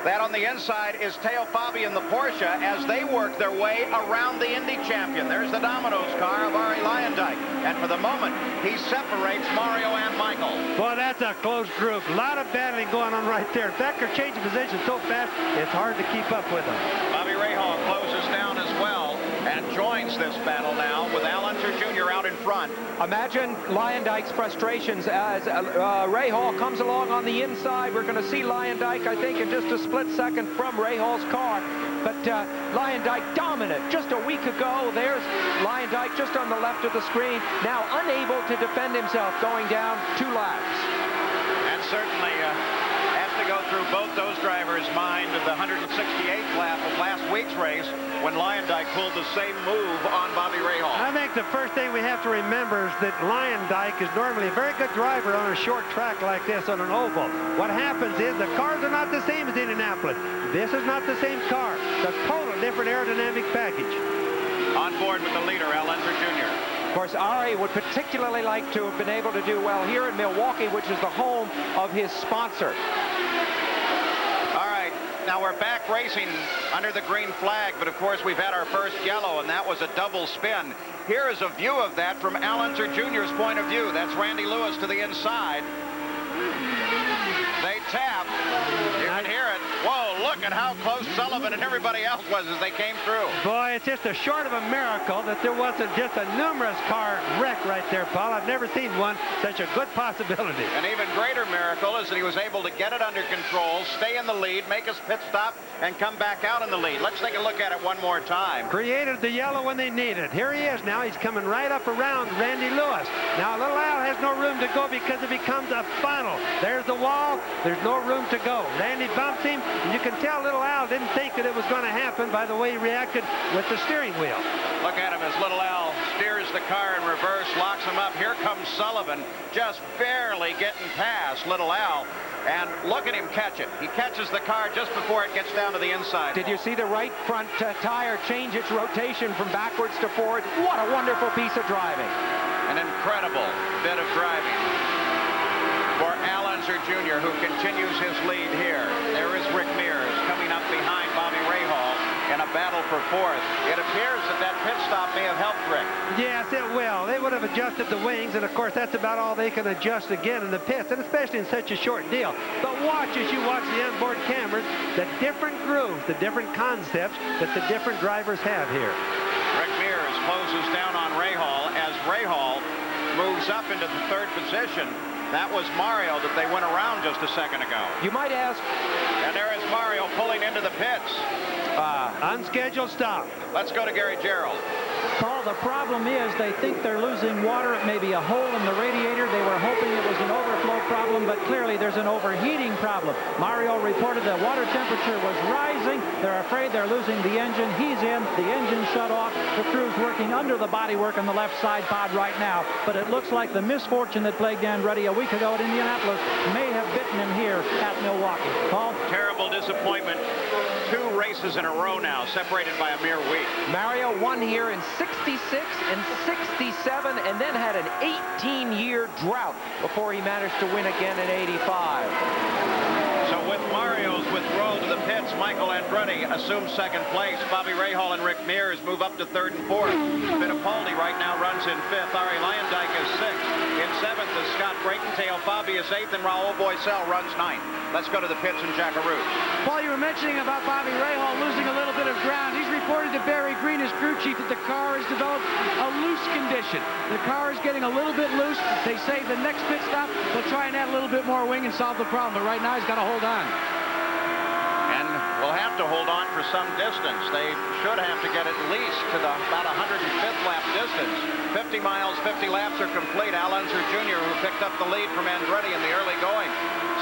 that on the inside is Teo Fabi and the Porsche as they work their way around the Indy champion. There's the Domino's car of Arie Luyendyk. And for the moment, he separates Mario and Michael. Boy, that's a close group. A lot of battling going on right there. In fact, they're changing position so fast, it's hard to keep up with them. Bobby Rahal closes down as well and joins this battle now with Al Unser Jr. out in front. Imagine Luyendyck's frustrations as Rahal comes along on the inside. We're going to see Luyendyk, I think, in just a split second from Rahal's car. But Luyendyk dominant just a week ago. There's Luyendyk just on the left of the screen, now unable to defend himself going down 2 laps. And certainly has to go through both those drivers' mind of the 168th lap of last week's race when Luyendyk pulled the same move on Bobby Rahal. I think the first thing we have to remember is that Luyendyk is normally a very good driver on a short track like this on an oval. What happens is the cars are not the same as Indianapolis. This is not the same car. It's a total different aerodynamic package. On board with the leader, Al Unser Jr. Of course, Arie would particularly like to have been able to do well here in Milwaukee, which is the home of his sponsor. All right, now we're back racing under the green flag, but of course we've had our first yellow, and that was a double spin. Here is a view of that from Al Unser Jr.'s point of view. That's Randy Lewis to the inside. They tap. You can hear it. Whoa, look at how close Sullivan and everybody else was as they came through. Boy, it's just a short of a miracle that there wasn't just a numerous car wreck right there, Paul. I've never seen one. Such a good possibility. An even greater miracle is that he was able to get it under control, stay in the lead, make his pit stop, and come back out in the lead. Let's take a look at it one more time. Created the yellow when they need it. Here he is now. He's coming right up around Randy Lewis. Now, Little Al has no room to go because it becomes a funnel. There's the wall. There's no room to go. Randy bumps him. And you can tell Little Al didn't think that it was going to happen by the way he reacted with the steering wheel. Look at him as Little Al steers the car in reverse, locks him up. Here comes Sullivan, just barely getting past Little Al. And look at him catch it. He catches the car just before it gets down to the inside. Did you see the right front tire change its rotation from backwards to forward? What a wonderful piece of driving. An incredible bit of driving for Al Unser Jr., who continues his lead here. There is Rick Mears coming up behind Bobby Rahal in a battle for fourth. It appears that that pit stop may have helped Rick. Yes, it will. They would have adjusted the wings, and of course that's about all they can adjust again in the pits, and especially in such a short deal. But watch as you watch the onboard cameras, the different grooves, the different concepts that the different drivers have here. Rick Mears closes down on Rahal as Rahal moves up into the third position. That was Mario that they went around just a second ago. You might ask. And there is Mario pulling into the pits. Unscheduled stop. Let's go to Gary Gerald. Paul, the problem is they think they're losing water. It may be a hole in the radiator. They were hoping it was an overflow problem, but clearly there's an overheating problem. Mario reported that water temperature was rising. They're afraid they're losing the engine. He's in. The engine shut off. The crew's working under the bodywork on the left side pod right now. But it looks like the misfortune that plagued Andretti a week ago at Indianapolis may have bitten him here at Milwaukee. Paul? Terrible disappointment. 2 races in a row now, separated by a mere week. Mario won here in 66 and 67, and then had an 18-year drought before he managed to win again in 85. So with Mario's withdrawal to the pits, Michael Andretti assumes second place. Bobby Rahal and Rick Mears move up to third and fourth. Fittipaldi right now runs in fifth. Ari Leyendyk is sixth. In seventh is Scott Brayton. Teo Fabi is eighth, and Raul Boisel runs ninth. Let's go to the pits in Jackaroos. Paul, you were mentioning about Bobby Rahal losing a little bit of ground. He's reported to Barry Green, his crew chief, that the car has developed a loose condition. The car is getting a little bit loose. They say the next pit stop, they'll try and add a little bit more wing and solve the problem. But right now, he's got to hold on. And will have to hold on for some distance. They should have to get at least to the about 105th lap distance. 50 miles, 50 laps are complete. Al Unser Jr., who picked up the lead from Andretti in the early going,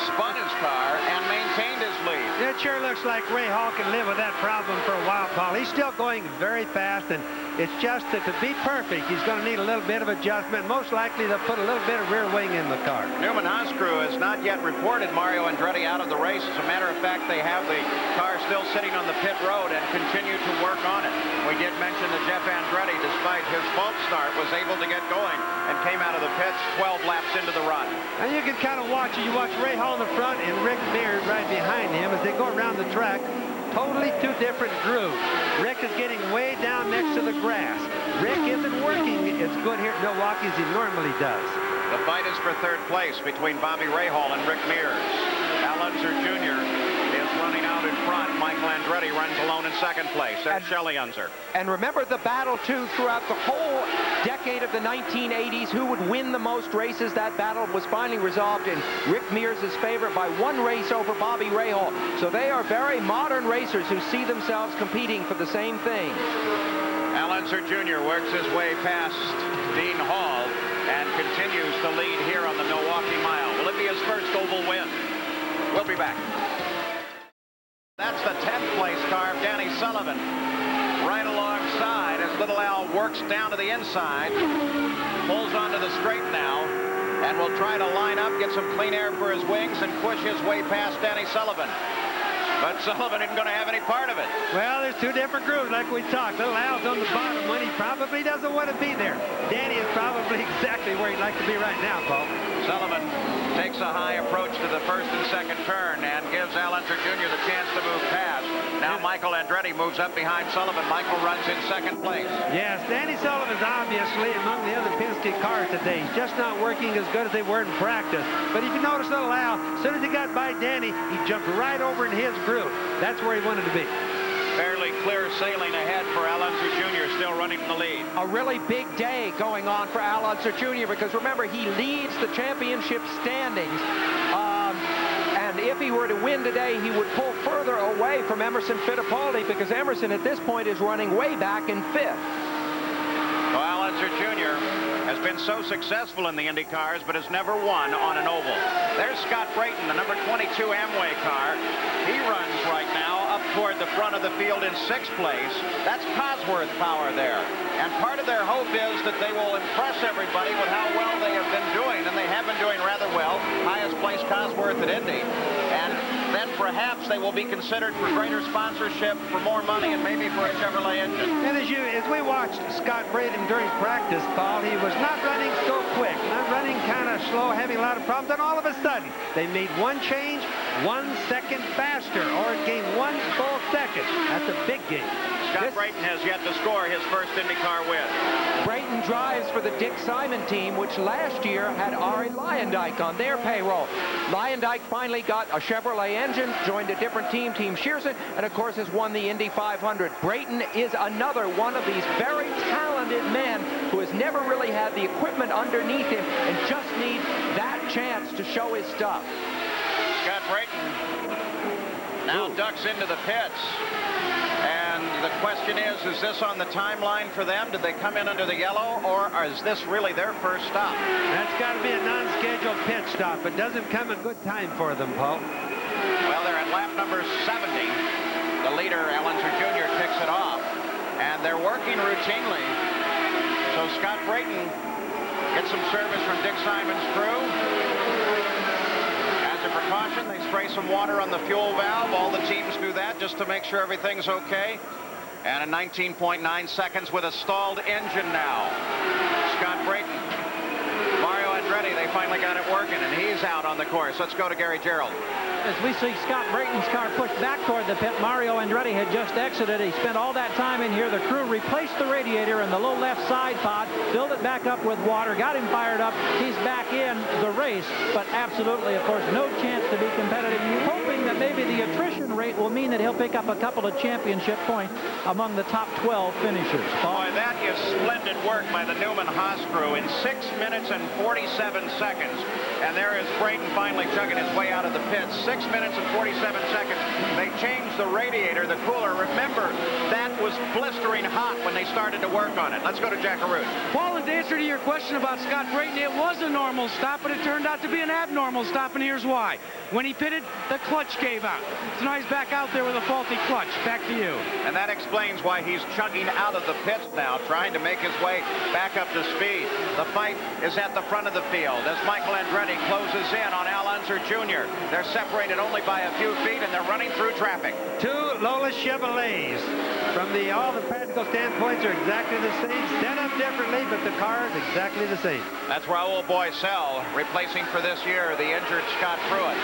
spun his car and maintained his lead. It sure looks like Rahal can live with that problem for a while, Paul. He's still going very fast, and it's just that to be perfect, he's going to need a little bit of adjustment. Most likely they'll put a little bit of rear wing in the car. Newman Haas crew has not yet reported Mario Andretti out of the race. As a matter of fact, they have the car still sitting on the pit road and continue to work on it. We did mention that Jeff Andretti, despite his false start, was able to get going and came out of the pits 12 laps into the run. And you can kind of watch it. You watch Rahal in the front and Rick Mears right behind him as they go around the track. Totally two different grooves. Rick is getting way down next to the grass. Rick isn't working as good here at Milwaukee as he normally does. The fight is for third place between Bobby Rahal and Rick Mears. Al Unser Jr. is running out in front. Michael Andretti runs alone in second place. There's Shelley Unser. And remember the battle, too, throughout the whole decade of the 1980s. Who would win the most races? That battle was finally resolved in Rick Mears' favor by one race over Bobby Rahal. So they are very modern racers who see themselves competing for the same thing. Al Unser Jr. works his way past Dean Hall and continues to lead here on the Milwaukee Mile. Will it be his first oval win? We'll be back. That's the 10th place car of Danny Sullivan. Right alongside as Little Al works down to the inside, pulls onto the straight now, and will try to line up, get some clean air for his wings, and push his way past Danny Sullivan. But Sullivan isn't going to have any part of it. Well, there's two different grooves like we talked. Little Al's on the bottom one. He probably doesn't want to be there. Danny is probably exactly where he'd like to be right now, Paul. Sullivan takes a high approach to the first and second turn and gives Al Unser Jr. the chance to move past. Now Michael Andretti moves up behind Sullivan. Michael runs in second place. Yes, Danny Sullivan's obviously among the other Penske cars today. He's just not working as good as they were in practice. But if you notice Little Al, as soon as he got by Danny, he jumped right over in his groove. That's where he wanted to be. Fairly clear sailing ahead for Al Unser Jr., still running in the lead. A really big day going on for Al Unser Jr. because remember, he leads the championship standings. And if he were to win today, he would pull further away from Emerson Fittipaldi because Emerson at this point is running way back in fifth. Well, Al Unser Jr. has been so successful in the Indy cars, but has never won on an oval. There's Scott Brayton, the number 22 Amway car. He runs right now up toward the front of the field in sixth place. That's Cosworth power there. And part of their hope is that they will impress everybody with how well they have been doing, and they have been doing rather well. Highest place Cosworth at Indy. And then perhaps they will be considered for greater sponsorship, for more money, and maybe for a Chevrolet engine. And as we watched Scott Brayton during practice, Paul, he was not running so quick, not running kind of slow, having a lot of problems. Then all of a sudden, they made one change, 1 second faster, or it gained 1 full second. That's a big gain. Scott Brayton has yet to score his first IndyCar win. Brayton drives for the Dick Simon team, which last year had Ari Leyendyk on their payroll. Leyendyk finally got a Chevrolet engine, joined a different team, Team Shearson, and of course has won the Indy 500. Brayton is another one of these very talented men who has never really had the equipment underneath him and just needs that chance to show his stuff. Scott Brayton now ducks into the pits. And the question is this on the timeline for them? Did they come in under the yellow, or is this really their first stop? That's got to be a non-scheduled pit stop. It doesn't come in good time for them, Paul. Well, they're at lap number 70. The leader, Al Unser Jr., kicks it off. And they're working routinely. So Scott Brayton gets some service from Dick Simon's crew. As a precaution, they spray some water on the fuel valve. All the teams do that just to make sure everything's okay. And in 19.9 seconds with a stalled engine now. Scott Brayton. Mario Andretti, they finally got it working, and he's out on the course. Let's go to Gary Gerald. as we see Scott Brayton's car pushed back toward the pit, Mario Andretti had just exited. He spent all that time in here. The crew replaced the radiator in the low left side pod, filled it back up with water, got him fired up. He's back in the race, but absolutely, of course, no chance to be competitive. Hoping that maybe the attrition rate will mean that he'll pick up a couple of championship points among the top 12 finishers. Boy, that is splendid work by the Newman Haas crew in 6 minutes and 47 seconds. And there is Brayton finally chugging his way out of the pits. 6 minutes and 47 seconds. They changed the radiator, the cooler. Remember, that was blistering hot when they started to work on it. Let's go to Jack Arute. Paul, in answer to your question about Scott Brayton, it was a normal stop, but it turned out to be an abnormal stop, and here's why. When he pitted, the clutch gave out. So now he's back out there with a faulty clutch. Back to you. And that explains why he's chugging out of the pits now, trying to make his way back up to speed. The fight is at the front of the field as Michael Andretti closes in on Al Unser Jr. They're separated only by a few feet, and they're running through traffic. Two Lola Chevrolets. From all the practical standpoints are exactly the same, set up differently, but the car is exactly the same. That's Raul Boisel replacing for this year the injured Scott Pruitt,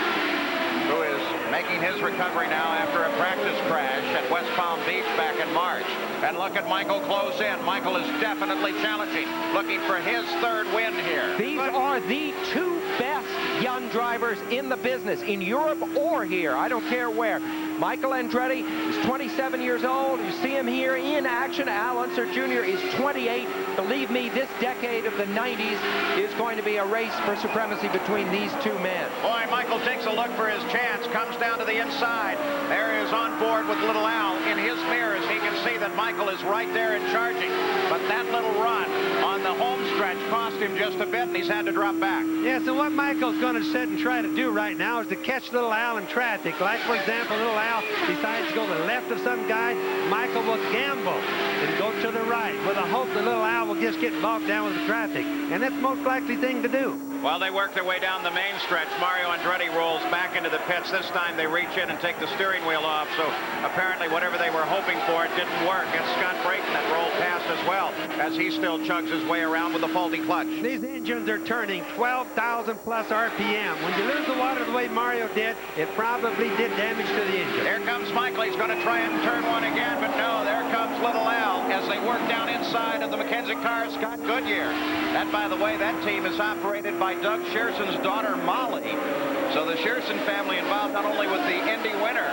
who is making his recovery now after a practice crash at West Palm Beach back in March. And look at Michael close in. Michael is definitely challenging, looking for his third win here. These are the two best young drivers in the business, in Europe or here. I don't care where. Michael Andretti is 27 years old. You see him here in action. Al Unser Jr. is 28. Believe me, this decade of the 90s is going to be a race for supremacy between these two men. Boy, Michael takes a look for his chance, comes down to the inside. There is on board with little Al. In his mirrors, he can see that Michael is right there and charging. But that little run on the home stretch cost him just a bit, and he's had to drop back. Yeah, so what Michael's going to sit and try to do right now is to catch little Al in traffic. Like, for example, little Al decides to go to the left of some guy. Michael will gamble and go to the right with a hope that little Al will just get bogged down with the traffic. And that's the most likely thing to do. While they work their way down the main stretch, Mario Andretti rolls back into the pits. This time they reach in and take the steering wheel off, so apparently whatever they were hoping for, it didn't work. It's Scott Brayton that rolled past as well, as he still chugs his way around with a faulty clutch. These engines are turning 12,000 plus RPM. When you lose the water the way Mario did, it probably did damage to the engine. Here comes Michael. He's going to try and turn one again, but no, there comes little Al as they work down inside of the McKenzie car, Scott Goodyear. That, by the way, that team is operated by Doug Shearson's daughter, Molly. So the Shearson family involved not only with the Indy winner,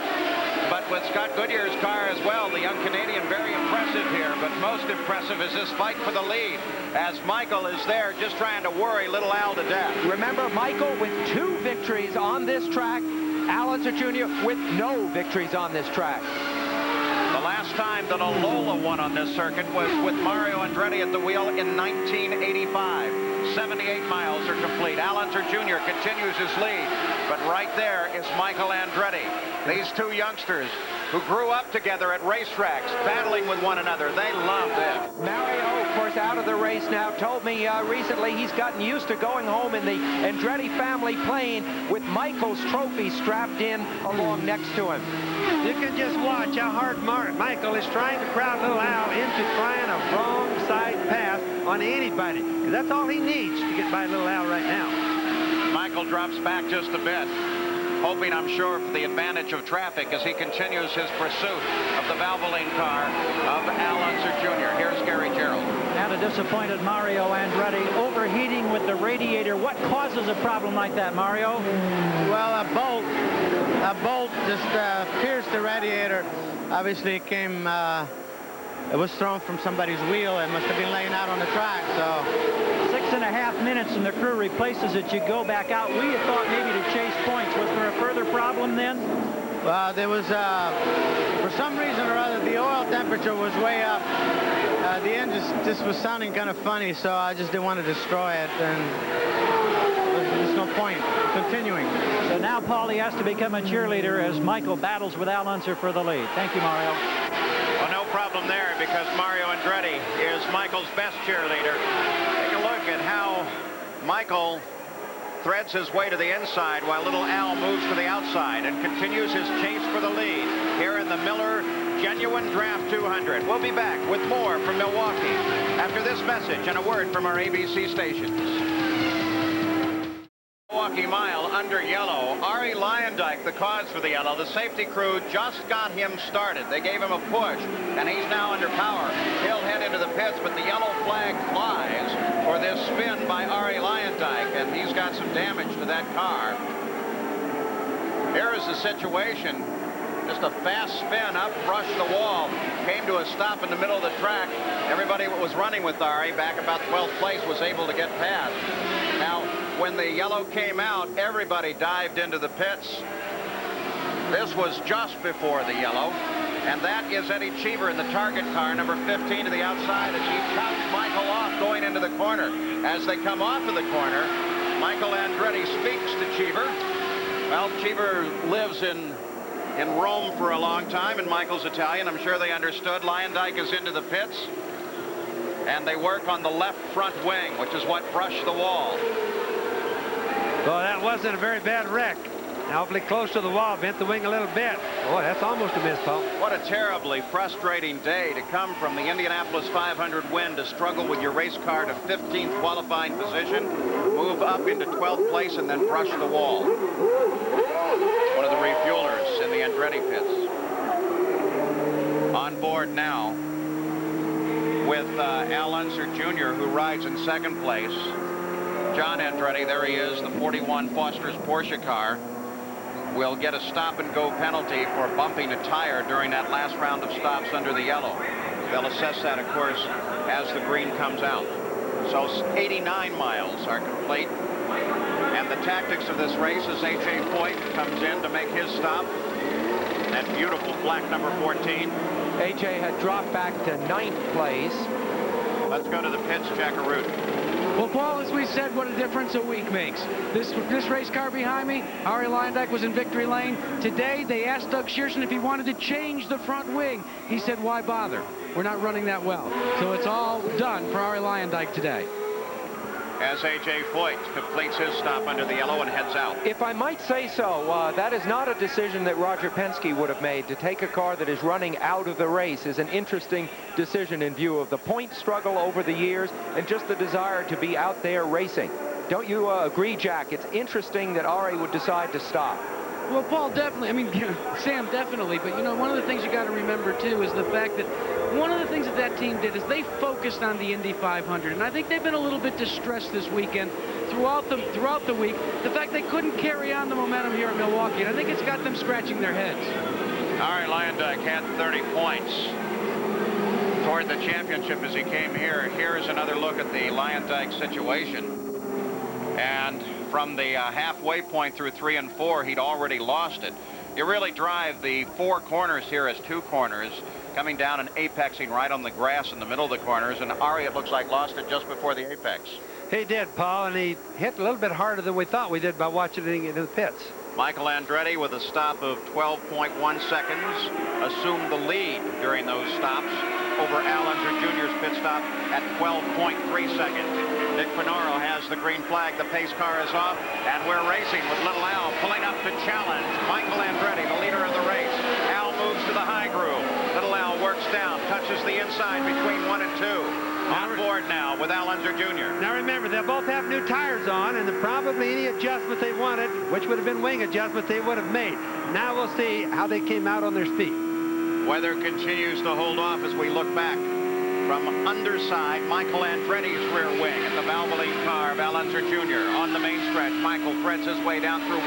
but with Scott Goodyear's car as well. The young Canadian, very impressive here, but most impressive is this fight for the lead, as Michael is there just trying to worry little Al to death. Remember, Michael with 2 victories on this track, Al Unser Jr. with no victories on this track. The last time that a Lola won on this circuit was with Mario Andretti at the wheel in 1985. 78 miles are complete. Al Unser Jr. continues his lead, but right there is Michael Andretti. These two youngsters who grew up together at racetracks, battling with one another. They love this. Mario, of course, out of the race now, told me recently he's gotten used to going home in the Andretti family plane with Michael's trophy strapped in along next to him. You can just watch how hard Michael is trying to crowd little Al into trying a wrong side pass on anybody. Because that's all he needs to get by little Al right now. Michael drops back just a bit, hoping, I'm sure, for the advantage of traffic as he continues his pursuit of the Valvoline car of Al Unser Jr. Here's Gary Gerald. And a disappointed Mario Andretti overheating with the radiator. What causes a problem like that, Mario? Well, a bolt just pierced the radiator. Obviously, it came, it was thrown from somebody's wheel. It must have been laying out on the track, so. 6.5 minutes and the crew replaces it. You go back out. We had thought maybe to chase points. Was there a further problem then? Well, there was, for some reason or other, the oil temperature was way up. The engine just was sounding kind of funny, so I just didn't want to destroy it, and there's no point continuing. So now Paulie has to become a cheerleader as Michael battles with Al Unser for the lead. Thank you, Mario. Well, no problem there, because Mario Andretti is Michael's best cheerleader. Take a look at how Michael threads his way to the inside while little Al moves to the outside and continues his chase for the lead here in the Miller Genuine Draft 200. We'll be back with more from Milwaukee after this message and a word from our ABC stations. Milwaukee Milwaukee Mile under yellow. Ari Lyondike, the cause for the yellow. The safety crew just got him started. They gave him a push, and he's now under power. He'll head into the pits, but the yellow flag flies for this spin by Ari Lyondike, and he's got some damage to that car. Here is the situation. Just a fast spin up, brushed the wall, came to a stop in the middle of the track. Everybody that was running with Ari back about 12th place was able to get past. Now, when the yellow came out, everybody dived into the pits. This was just before the yellow, and that is Eddie Cheever in the target car, number 15 to the outside, as he cuts Michael off going into the corner. As they come off of the corner, Michael Andretti speaks to Cheever. Well, Cheever lives in Rome for a long time, and Michael's Italian. I'm sure they understood. Lyondike is into the pits, and they work on the left front wing, which is what brushed the wall. Well, that wasn't a very bad wreck. Awfully close to the wall, bent the wing a little bit. Boy, that's almost a miss, Paul. What a terribly frustrating day to come from the Indianapolis 500 win, to struggle with your race car to 15th qualifying position, move up into 12th place, and then brush the wall. One of the refuelers in the Andretti pits. On board now with Al Unser Jr., who rides in second place. John Andretti, there he is, the 41 Foster's Porsche car, will get a stop-and-go penalty for bumping a tire during that last round of stops under the yellow. They'll assess that, of course, as the green comes out. So 89 miles are complete. And the tactics of this race is A.J. Foyt comes in to make his stop. That beautiful black number 14. A.J. had dropped back to 9th place. Let's go to the pits, check a route. Well, Paul, as we said, what a difference a week makes. This race car behind me, Ari Lyondike, was in victory lane. Today, they asked Doug Shearson if he wanted to change the front wing. He said, why bother? We're not running that well. So it's all done for Ari Lyondike today. As A.J. Foyt completes his stop under the yellow and heads out. If I might say so, that is not a decision that Roger Penske would have made. To take a car that is running out of the race is an interesting decision in view of the point struggle over the years and just the desire to be out there racing. Don't you agree, Jack? It's interesting that Ari would decide to stop. Well, Paul, definitely. I mean, Sam, definitely. But, you know, one of the things you got to remember, too, is the fact that one of the things that team did is they focused on the Indy 500. And I think they've been a little bit distressed this weekend throughout the week. The fact they couldn't carry on the momentum here at Milwaukee. And I think it's got them scratching their heads. Ari Lyondike had 30 points toward the championship as he came here. Here's another look at the Lyondike situation. And from the halfway point through 3 and 4, he'd already lost it. You really drive the 4 corners here as 2 corners, coming down and apexing right on the grass in the middle of the corners, and Ari, it looks like, lost it just before the apex. He did, Paul, and he hit a little bit harder than we thought we did by watching it in the pits. Michael Andretti, with a stop of 12.1 seconds, assumed the lead during those stops over Al Unser Jr.'s pit stop at 12.3 seconds. Nick Finoro has the green flag. The pace car is off, and we're racing with Little Al pulling up to challenge Michael Andretti, the leader of the race. Al moves to the high groove. Little Al works down, touches the inside between 1 and 2. On board now with Al Unser Jr. Now remember, they'll both have new tires on, and probably any adjustment they wanted, which would have been wing adjustment, they would have made. Now we'll see how they came out on their speed. Weather continues to hold off as we look back from underside Michael Andretti's rear wing at the Valvoline car of Al Unser Jr. On the main stretch, Michael threads his way down through 1.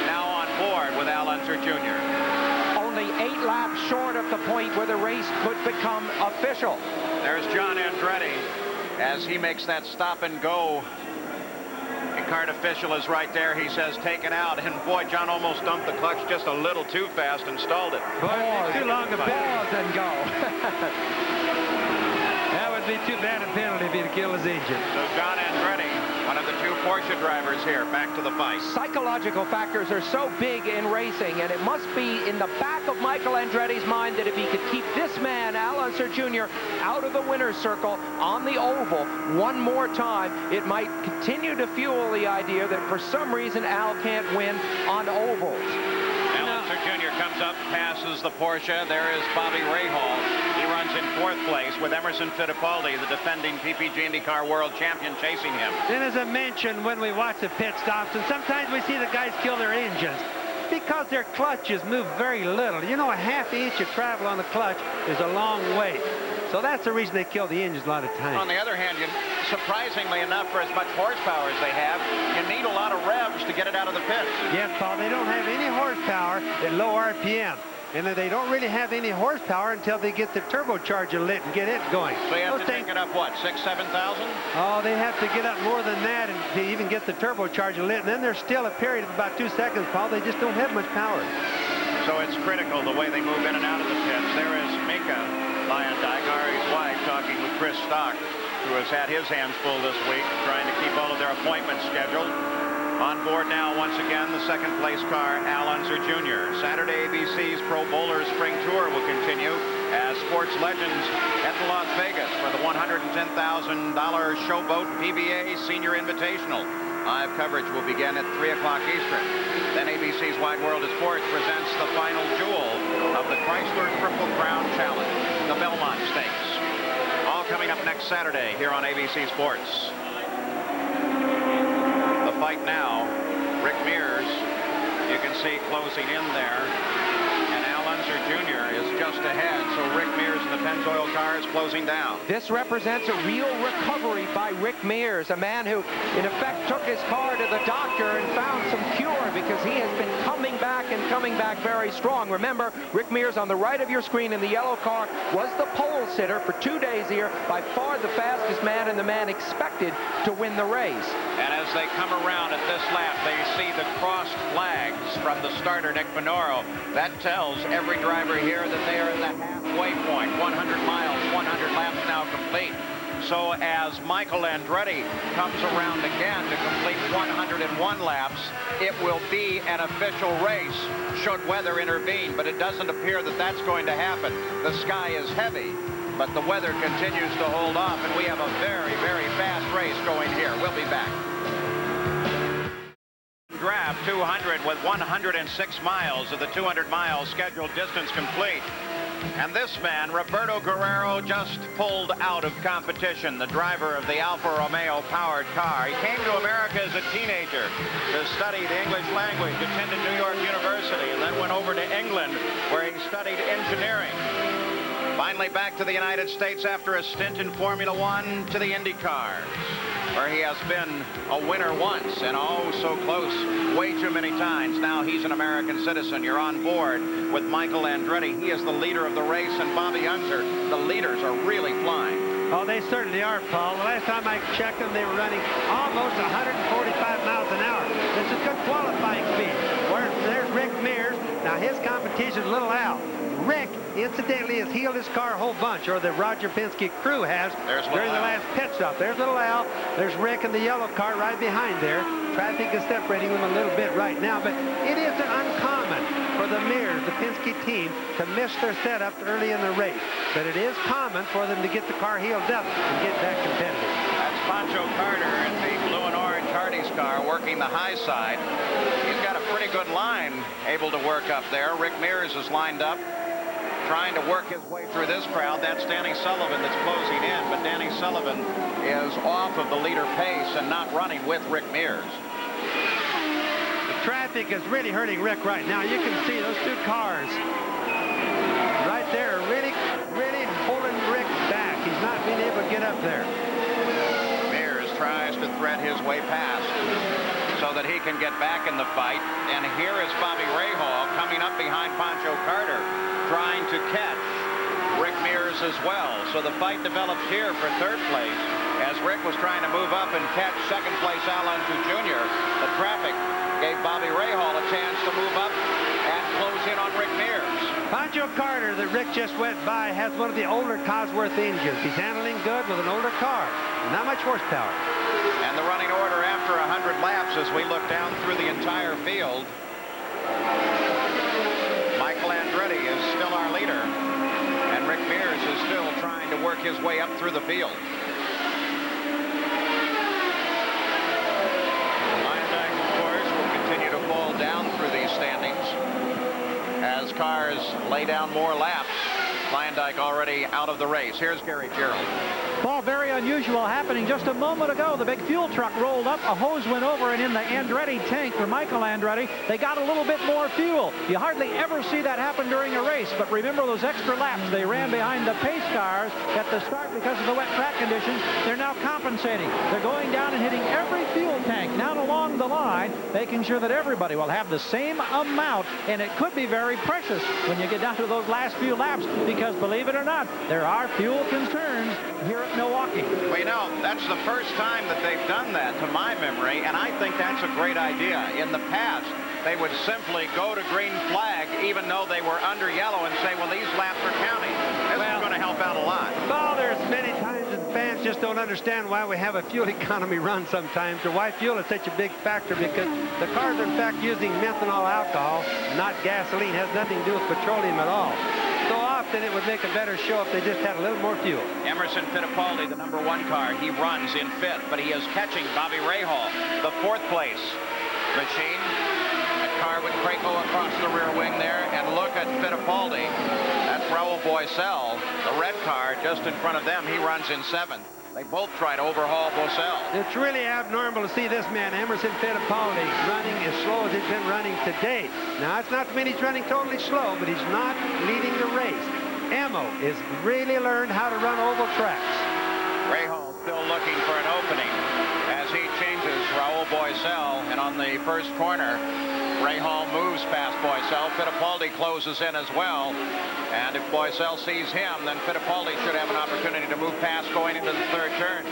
Now on board with Al Unser Jr. Only 8 laps short of the point where the race could become official. There's John Andretti as he makes that stop and go. The CART official is right there. He says take it out, and boy, John almost dumped the clutch just a little too fast and stalled it. Boy, too long a pause and go. That would be too bad a penalty if he'd killed his engine. So John Andretti, one of the 2 Porsche drivers here, back to the fight. Psychological factors are so big in racing, and it must be in the back of Michael Andretti's mind that if he could keep this man, Al Unser Jr., out of the winner's circle on the oval one more time, it might continue to fuel the idea that for some reason Al can't win on ovals. Al Unser Jr. comes up, passes the Porsche. There is Bobby Rahal. He runs in 4th place with Emerson Fittipaldi, the defending PPG IndyCar World Champion, chasing him. And as I mentioned when we watch the pit stops, and sometimes we see the guys kill their engines because their clutches move very little. You know, a half inch of travel on the clutch is a long way. So that's the reason they kill the engines a lot of times. On the other hand, surprisingly enough, for as much horsepower as they have, you need a lot of revs to get it out of the pits. Yes, Paul, they don't have any horsepower at low RPM. And they don't really have any horsepower until they get the turbocharger lit and get it going. So you have to take it up, what, 6,000, 7,000? Oh, they have to get up more than that and to even get the turbocharger lit. And then there's still a period of about 2 seconds, Paul. They just don't have much power. So it's critical the way they move in and out of the pits. There is Mika Lyondike, Ari's wife, talking with Chris Stock, who has had his hands full this week, trying to keep all of their appointments scheduled. On board now, once again, the second-place car, Al Unser Jr. Saturday, ABC's Pro Bowler Spring Tour will continue as sports legends head to Las Vegas for the $110,000 Showboat PBA Senior Invitational. Live coverage will begin at 3 o'clock Eastern. Then ABC's Wide World of Sports presents the final jewel of the Chrysler Triple Crown Challenge, the Belmont Stakes. All coming up next Saturday here on ABC Sports. Fight now, Rick Mears, you can see closing in there, and Al Unser Jr. is just ahead, so Rick Mears in the Pennzoil car is closing down. This represents a real recovery by Rick Mears, a man who in effect took his car to the doctor and found some cure because he has been coming back and coming back very strong. Remember, Rick Mears on the right of your screen in the yellow car was the pole sitter for 2 days here, by far the fastest man and the man expected to win the race. And as they come around at this lap, they see the crossed flags from the starter, Nick Bonoro. That tells every driver here that they are at the halfway point. 100 miles, 100 laps now complete. So as Michael Andretti comes around again to complete 101 laps, it will be an official race should weather intervene. But it doesn't appear that that's going to happen. The sky is heavy, but the weather continues to hold off, and we have a very, very fast race going here. We'll be back. Draft 200 with 106 miles of the 200-mile scheduled distance complete. And this man, Roberto Guerrero, just pulled out of competition, the driver of the Alfa Romeo powered car. He came to America as a teenager to study the English language, attended New York University, and then went over to England where he studied engineering. Finally back to the United States after a stint in Formula One to the IndyCars, where he has been a winner once and oh so close way too many times. Now he's an American citizen. You're on board with Michael Andretti. He is the leader of the race, and Bobby Unser. The leaders are really flying. Oh, they certainly are, Paul. The last time I checked them, they were running almost 145 miles an hour. This is good qualifying speed. There's Rick Mears. Now his competition is Little Al. Rick, incidentally, has healed his car a whole bunch, or the Roger Penske crew has, during the last pit stop. There's Little Al. There's Rick in the yellow car right behind there. Traffic is separating them a little bit right now, but it isn't uncommon for the Mears, the Penske team, to miss their setup early in the race. But it is common for them to get the car healed up and get back competitive. That's Pancho Carter in the blue and orange Hardy's car working the high side. He's got a pretty good line able to work up there. Rick Mears is lined up, trying to work his way through this crowd. That's Danny Sullivan that's closing in, but Danny Sullivan is off of the leader pace and not running with Rick Mears. The traffic is really hurting Rick right now. You can see those two cars right there really holding Rick back. He's not being able to get up there. Mears tries to thread his way past so that he can get back in the fight. And here is Bobby Rahal coming up behind Pancho Carter, trying to catch Rick Mears as well. So the fight develops here for third place as Rick was trying to move up and catch second place Al Unser Jr. The traffic gave Bobby Rahal a chance to move up and close in on Rick Mears. Pancho Carter, that Rick just went by, has one of the older Cosworth engines. He's handling good with an older car. Not much horsepower. And the running order after 100 laps as we look down through the entire field. Michael Andretti is still our leader, and Rick Mears is still trying to work his way up through the field. Lyondike, of course, will continue to fall down through these standings as cars lay down more laps. Lyondike already out of the race. Here's Gary Gerald. Paul, very unusual happening just a moment ago. The big fuel truck rolled up, a hose went over, and in the Andretti tank for Michael Andretti, they got a little bit more fuel. You hardly ever see that happen during a race, but remember those extra laps they ran behind the pace cars at the start because of the wet track conditions. They're now compensating. They're going down and hitting every fuel tank down along the line, making sure that everybody will have the same amount, and it could be very precious when you get down to those last few laps, because believe it or not, there are fuel concerns here at Milwaukee. Well, you know, that's the first time that they've done that to my memory, and I think that's a great idea. In the past, they would simply go to green flag even though they were under yellow and say, well, these laps are counting. This is going to help out a lot. Well, there's many times that fans just don't understand why we have a fuel economy run sometimes, or why fuel is such a big factor, because the cars are in fact using methanol alcohol, not gasoline. It has nothing to do with petroleum at all. So often it would make a better show if they just had a little more fuel. Emerson Fittipaldi, the #1 car, he runs in fifth, but he is catching Bobby Rahal, the 4th place machine. A car with Craco across the rear wing there, and look at Fittipaldi. That's Raul Boesel, the red car just in front of them. He runs in 7th. They both try to overhaul Boesel. It's really abnormal to see this man, Emerson Fittipaldi, running as slow as he's been running today. Now, it's not to mean he's running totally slow, but he's not leading the race. Emo has really learned how to run oval tracks. Rahal still looking for an opening as he changes Raul Boesel, and on the first corner, Rahal moves past Boesel. Fittipaldi closes in as well. And if Boesel sees him, then Fittipaldi should have an opportunity to move past going into the 3rd turn.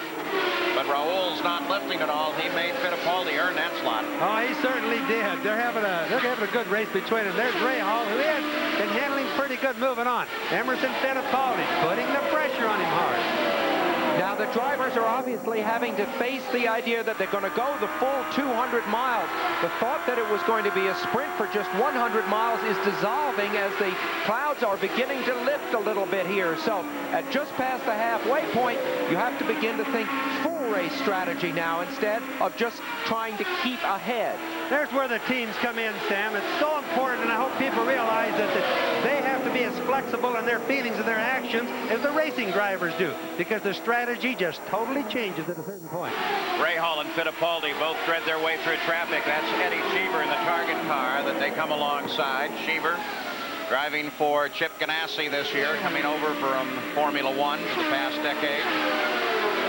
But Raul's not lifting at all. He made Fittipaldi earn that slot. Oh, he certainly did. They're having a good race between them. There's Rahal, who has been handling pretty good moving on. Emerson Fittipaldi putting the pressure on him hard. Now, the drivers are obviously having to face the idea that they're going to go the full 200 miles. The thought that it was going to be a sprint for just 100 miles is dissolving as the clouds are beginning to lift a little bit here. So, at just past the halfway point, you have to begin to think full race strategy now instead of just trying to keep ahead. There's where the teams come in, Sam. It's so important, and I hope people realize that they have to be as flexible in their feelings and their actions as the racing drivers do, because the strategy just totally changes at a certain point. Rahal and Fittipaldi both thread their way through traffic. That's Eddie Cheever in the target car that they come alongside. Cheever driving for Chip Ganassi this year, coming over from Formula One for the past decade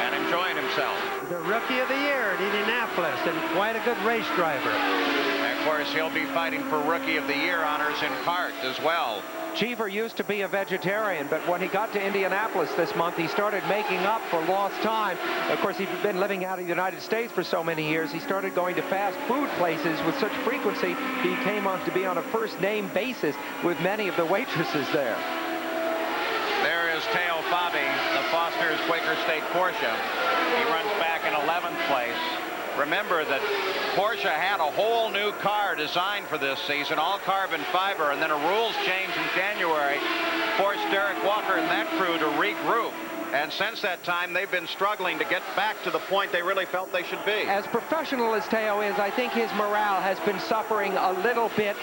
and enjoying himself. The Rookie of the Year at Indianapolis, and quite a good race driver. And of course, he'll be fighting for Rookie of the Year honors in CART as well. Cheever used to be a vegetarian, but when he got to Indianapolis this month, he started making up for lost time. Of course, he'd been living out of the United States for so many years. He started going to fast food places with such frequency, he came on to be on a first-name basis with many of the waitresses there. There is Teo Fabi, the Foster's Quaker State Porsche. He runs back in 11th place. Remember that Porsche had a whole new car designed for this season, all carbon fiber, and then a rules change in January forced Derek Walker and that crew to regroup. And since that time, they've been struggling to get back to the point they really felt they should be. As professional as Teo is, I think his morale has been suffering a little bit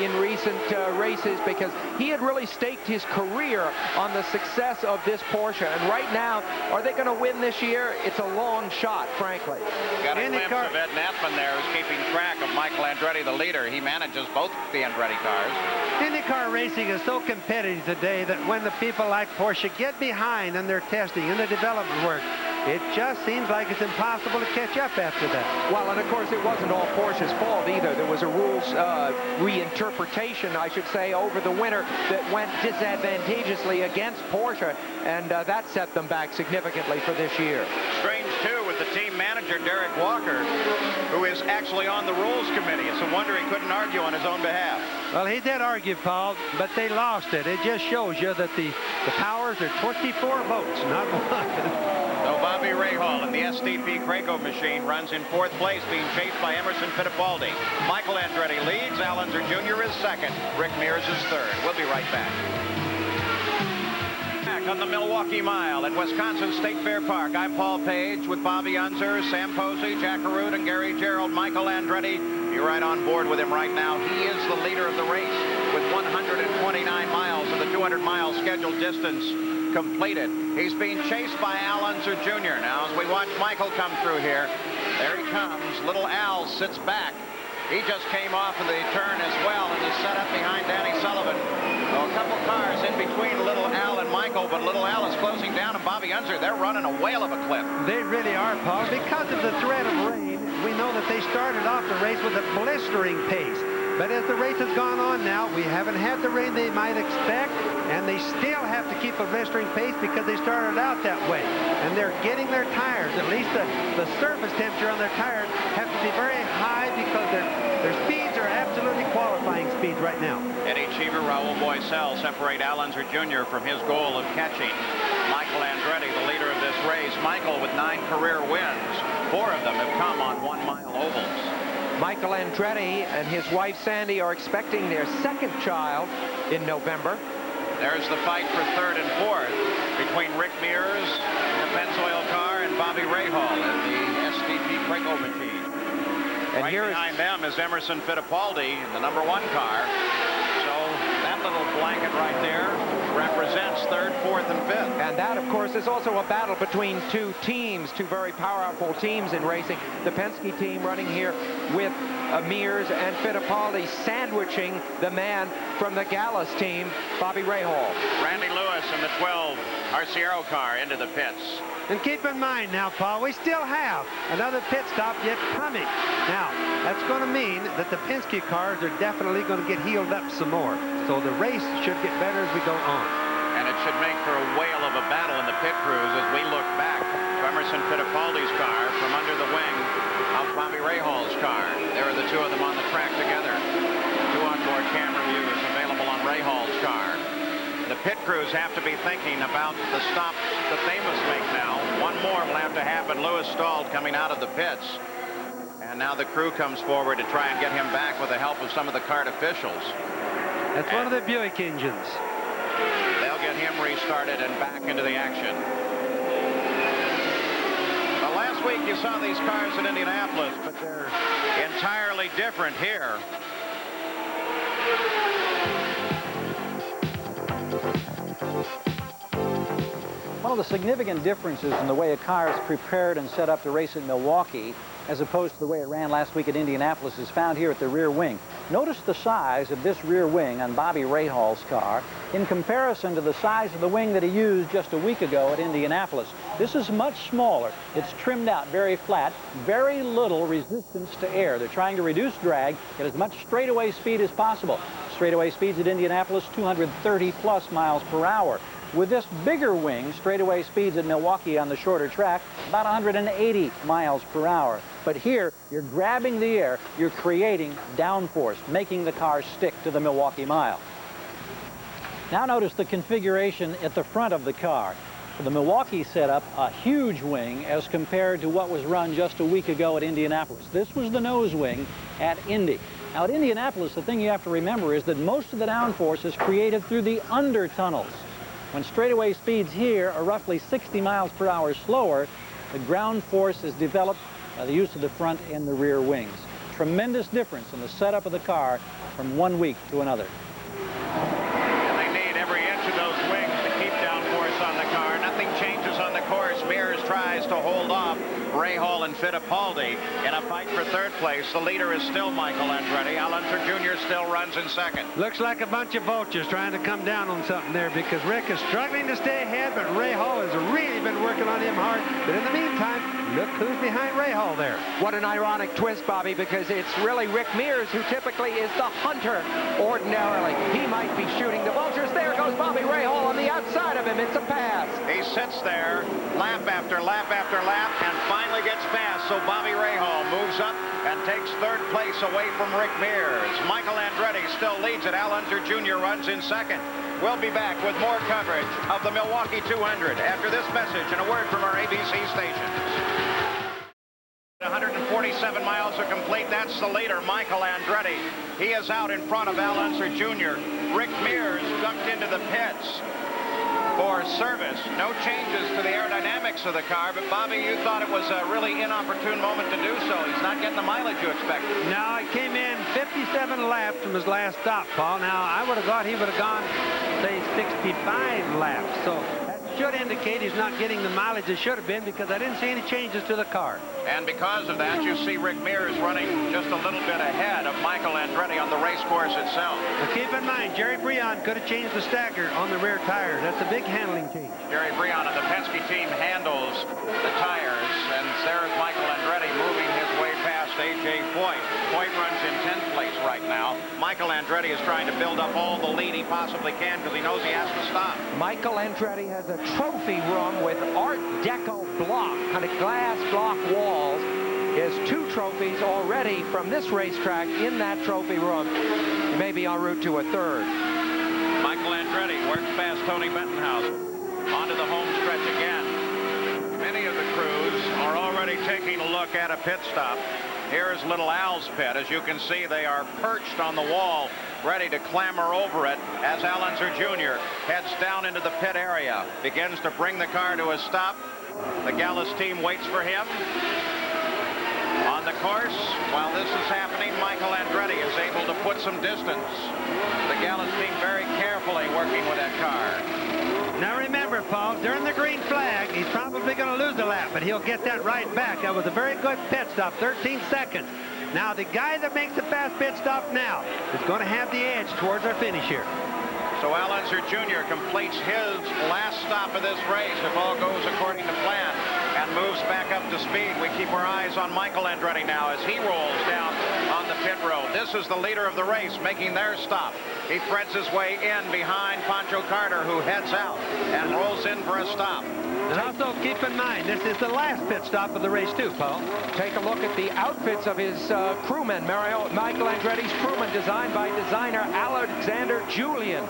in recent races, because he had really staked his career on the success of this Porsche. And right now, are they going to win this year? It's a long shot, frankly. Got a glimpse of Ed Nathman there, who's keeping track of Michael Andretti, the leader. He manages both the Andretti cars. IndyCar racing is so competitive today that when the people like Porsche get behind in their testing and the development work, it just seems like it's impossible to catch up after that. Well, and of course, it wasn't all Porsche's fault either. There was a rules reinterpretation, I should say, over the winter that went disadvantageously against Porsche, and that set them back significantly for this year. Strange, too, with the team manager, Derek Walker, who is actually on the rules committee. It's a wonder he couldn't argue on his own behalf. Well, he did argue, Paul, but they lost it. It just shows you that the powers are 24 votes, not one. So Bobby Rahal in the SDP Craco machine runs in 4th place, being chased by Emerson Fittipaldi. Michael Andretti leads. Al Unser Jr. is 2nd. Rick Mears is 3rd. We'll be right back. back on the Milwaukee Mile at Wisconsin State Fair Park. I'm Paul Page with Bobby Unser, Sam Posey, Jack Arute, and Gary Gerald. Michael Andretti, you're right on board with him right now. He is the leader of the race with 129 miles of the 200-mile scheduled distance completed. He's being chased by Al Unser Jr. Now, as we watch Michael come through here, there he comes. Little Al sits back. He just came off of the turn as well and is set up behind Danny Sullivan. Well, a couple cars in between Little Al and Michael, but Little Al is closing down, and Bobby Unser, they're running a whale of a clip. They really are, Paul. Because of the threat of rain, we know that they started off the race with a blistering pace. But as the race has gone on now, we haven't had the rain they might expect, and they still have to keep a blistering pace because they started out that way. And they're getting their tires, at least the surface temperature on their tires have to be very high because their speeds are absolutely qualifying speeds right now. Eddie Cheever, Raul Boisel separate Al Unser Jr. from his goal of catching Michael Andretti, the leader of this race. Michael with 9 career wins. 4 of them have come on 1-mile ovals. Michael Andretti and his wife Sandy are expecting their 2nd child in November. There's the fight for 3rd and 4th between Rick Mears in the Pennzoil car and Bobby Rahal in the SDP Preco machine. And right behind them is Emerson Fittipaldi in the #1 car. So that little blanket right there represents 3rd, 4th, and 5th. And that, of course, is also a battle between 2 teams, 2 very powerful teams in racing. The Penske team running here with Mears and Fittipaldi sandwiching the man from the Gallus team, Bobby Rahal. Randy Lewis in the 12 Arciero car into the pits. And keep in mind now, Paul, we still have another pit stop yet coming. Now, that's going to mean that the Penske cars are definitely going to get healed up some more. So the race should get better as we go on. And it should make for a whale of a battle in the pit crews as we look back to Emerson Fittipaldi's car from under the wing of Bobby Rahal's car. There are the 2 of them on the track together. 2 onboard camera views available on Rahal's car. The pit crews have to be thinking about the stops that they must make now. 1 more will have to happen. Lewis stalled coming out of the pits. And now the crew comes forward to try and get him back with the help of some of the CART officials. That's one of the Buick engines. They'll get him restarted and back into the action. Well, last week you saw these cars at Indianapolis, but they're entirely different here. One of the significant differences in the way a car is prepared and set up to race at Milwaukee as opposed to the way it ran last week at Indianapolis is found here at the rear wing. Notice the size of this rear wing on Bobby Rahal's car in comparison to the size of the wing that he used just a week ago at Indianapolis. This is much smaller. It's trimmed out very flat, very little resistance to air. They're trying to reduce drag, get as much straightaway speed as possible. Straightaway speeds at Indianapolis, 230+ miles per hour. With this bigger wing, straightaway speeds at Milwaukee on the shorter track, about 180 miles per hour. But here, you're grabbing the air, you're creating downforce, making the car stick to the Milwaukee Mile. Now notice the configuration at the front of the car. For the Milwaukee setup, a huge wing as compared to what was run just a week ago at Indianapolis. This was the nose wing at Indy. Now at Indianapolis, the thing you have to remember is that most of the downforce is created through the under tunnels. When straightaway speeds here are roughly 60 miles per hour slower, the ground force is developed by the use of the front and the rear wings. Tremendous difference in the setup of the car from 1 week to another. And they need every inch of those wings to keep downforce on the car. Nothing changes on the course. Mears tries to hold off Rahal and Fittipaldi in a fight for 3rd place. The leader is still Michael Andretti. Al Unser Jr. still runs in 2nd. Looks like a bunch of vultures trying to come down on something there because Rick is struggling to stay ahead, but Rahal has really been working on him hard. But in the meantime, look who's behind Rahal there. What an ironic twist, Bobby, because it's really Rick Mears who typically is the hunter ordinarily. He might be shooting the vultures. There goes Bobby Rahal on the outside of him. It's a pass. He sits there lap after lap after lap and finally gets past. So Bobby Rahal moves up and takes 3rd place away from Rick Mears. Michael Andretti still leads it. Al Unser Jr. runs in 2nd. We'll be back with more coverage of the Milwaukee 200 after this message and a word from our ABC stations. 147 miles are complete. That's the leader, Michael Andretti. He is out in front of Al Unser Jr. Rick Mears ducked into the pits. for service. No changes to the aerodynamics of the car, but Bobby, you thought it was a really inopportune moment to do so. He's not getting the mileage you expected. No, he came in 57 laps from his last stop, Paul. Now, I would have thought he would have gone, say, 65 laps. So that should indicate he's not getting the mileage it should have been, because I didn't see any changes to the car. And because of that, you see Rick Mears running just a little bit ahead of Michael Andretti on the race course itself. But keep in mind, Jerry Breon could have changed the stacker on the rear tires. That's a big handling change. Jerry Breon and the Penske team handles the tires, and there's Michael Andretti moving his way past A.J. Foyt. Foyt runs in 10th place right now. Michael Andretti is trying to build up all the lead he possibly can because he knows he has to stop. Michael Andretti has a trophy room with Art Deco block, kind of glass block walls. He has 2 trophies already from this racetrack in that trophy room. He may be en route to a 3rd. Michael Andretti works past Tony Bettenhausen. Onto the home stretch again. Many of the crews are already taking a look at a pit stop. Here's Little Al's pit. As you can see, they are perched on the wall, ready to clamber over it as Al Unser Jr. heads down into the pit area, begins to bring the car to a stop. The Gallus team waits for him. On the course, while this is happening, Michael Andretti is able to put some distance. The Gallus team very carefully working with that car. Now remember, Paul, during the green flag, he's probably going to lose a lap, but he'll get that right back. That was a very good pit stop, 13 seconds. Now, the guy that makes the fast pit stop now is going to have the edge towards our finish here. So Al Unser Jr. completes his last stop of this race, if all goes according to plan, and moves back up to speed. We keep our eyes on Michael Andretti now as he rolls down on the pit road. This is the leader of the race making their stop. He threads his way in behind Pancho Carter, who heads out and rolls in for a stop. And also keep in mind, this is the last pit stop of the race too, Paul. Take a look at the outfits of his crewmen. Michael Andretti's crewman, designed by designer Alexander Julian.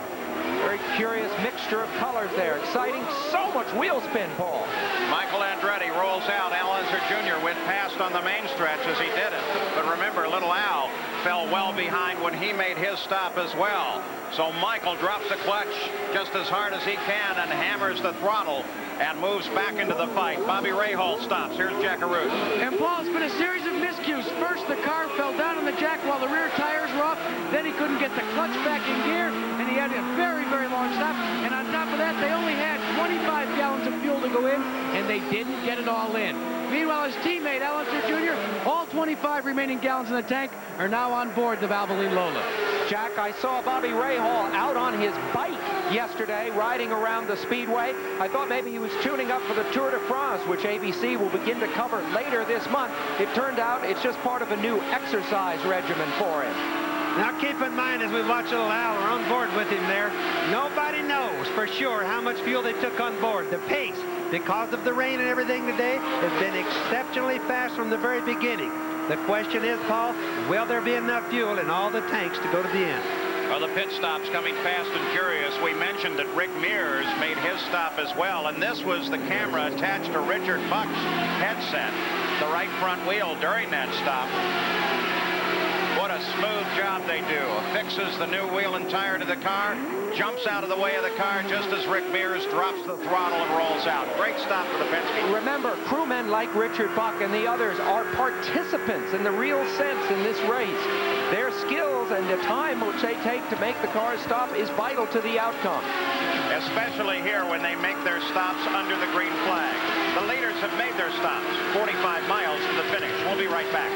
Very curious mixture of colors there. Exciting. So much wheel spin, Paul. Michael Andretti rolls out. Al Unser Jr. went past on the main stretch as he did it. But remember, Little Al fell well behind when he made his stop as well. So Michael drops the clutch just as hard as he can and hammers the throttle and moves back into the fight. Bobby Rahal stops. Here's Jack Arute. And Paul, it's been a series of miscues. First, the car fell down on the jack while the rear tires were off. Then he couldn't get the clutch back in gear, and he had a very, very long stop. And on top of that, they only had 25 gallons of fuel to go in, and they didn't get it all in. Meanwhile, his teammate, Al Unser Jr., all 25 remaining gallons in the tank are now on board the Valvoline Lola. Jack, I saw Bobby Rahal out on his bike yesterday, riding around the speedway. I thought maybe he was tuning up for the Tour de France, which ABC will begin to cover later this month. It turned out it's just part of a new exercise regimen for him. Now keep in mind, as we watch Little Al, we're on board with him there. Nobody knows for sure how much fuel they took on board. The pace, because of the rain and everything today, has been exceptionally fast from the very beginning. The question is, Paul, will there be enough fuel in all the tanks to go to the end? Well, the pit stop's coming fast and furious. We mentioned that Rick Mears made his stop as well, and this was the camera attached to Richard Buck's headset, the right front wheel during that stop. What a smooth job they do. Affixes the new wheel and tire to the car, jumps out of the way of the car just as Rick Mears drops the throttle and rolls out. Great stop for the Penske. Remember, crewmen like Richard Buck and the others are participants in the real sense in this race. Their skills and the time which they take to make the cars stop is vital to the outcome. Especially here when they make their stops under the green flag. The leaders have made their stops, 45 miles to the finish. We'll be right back.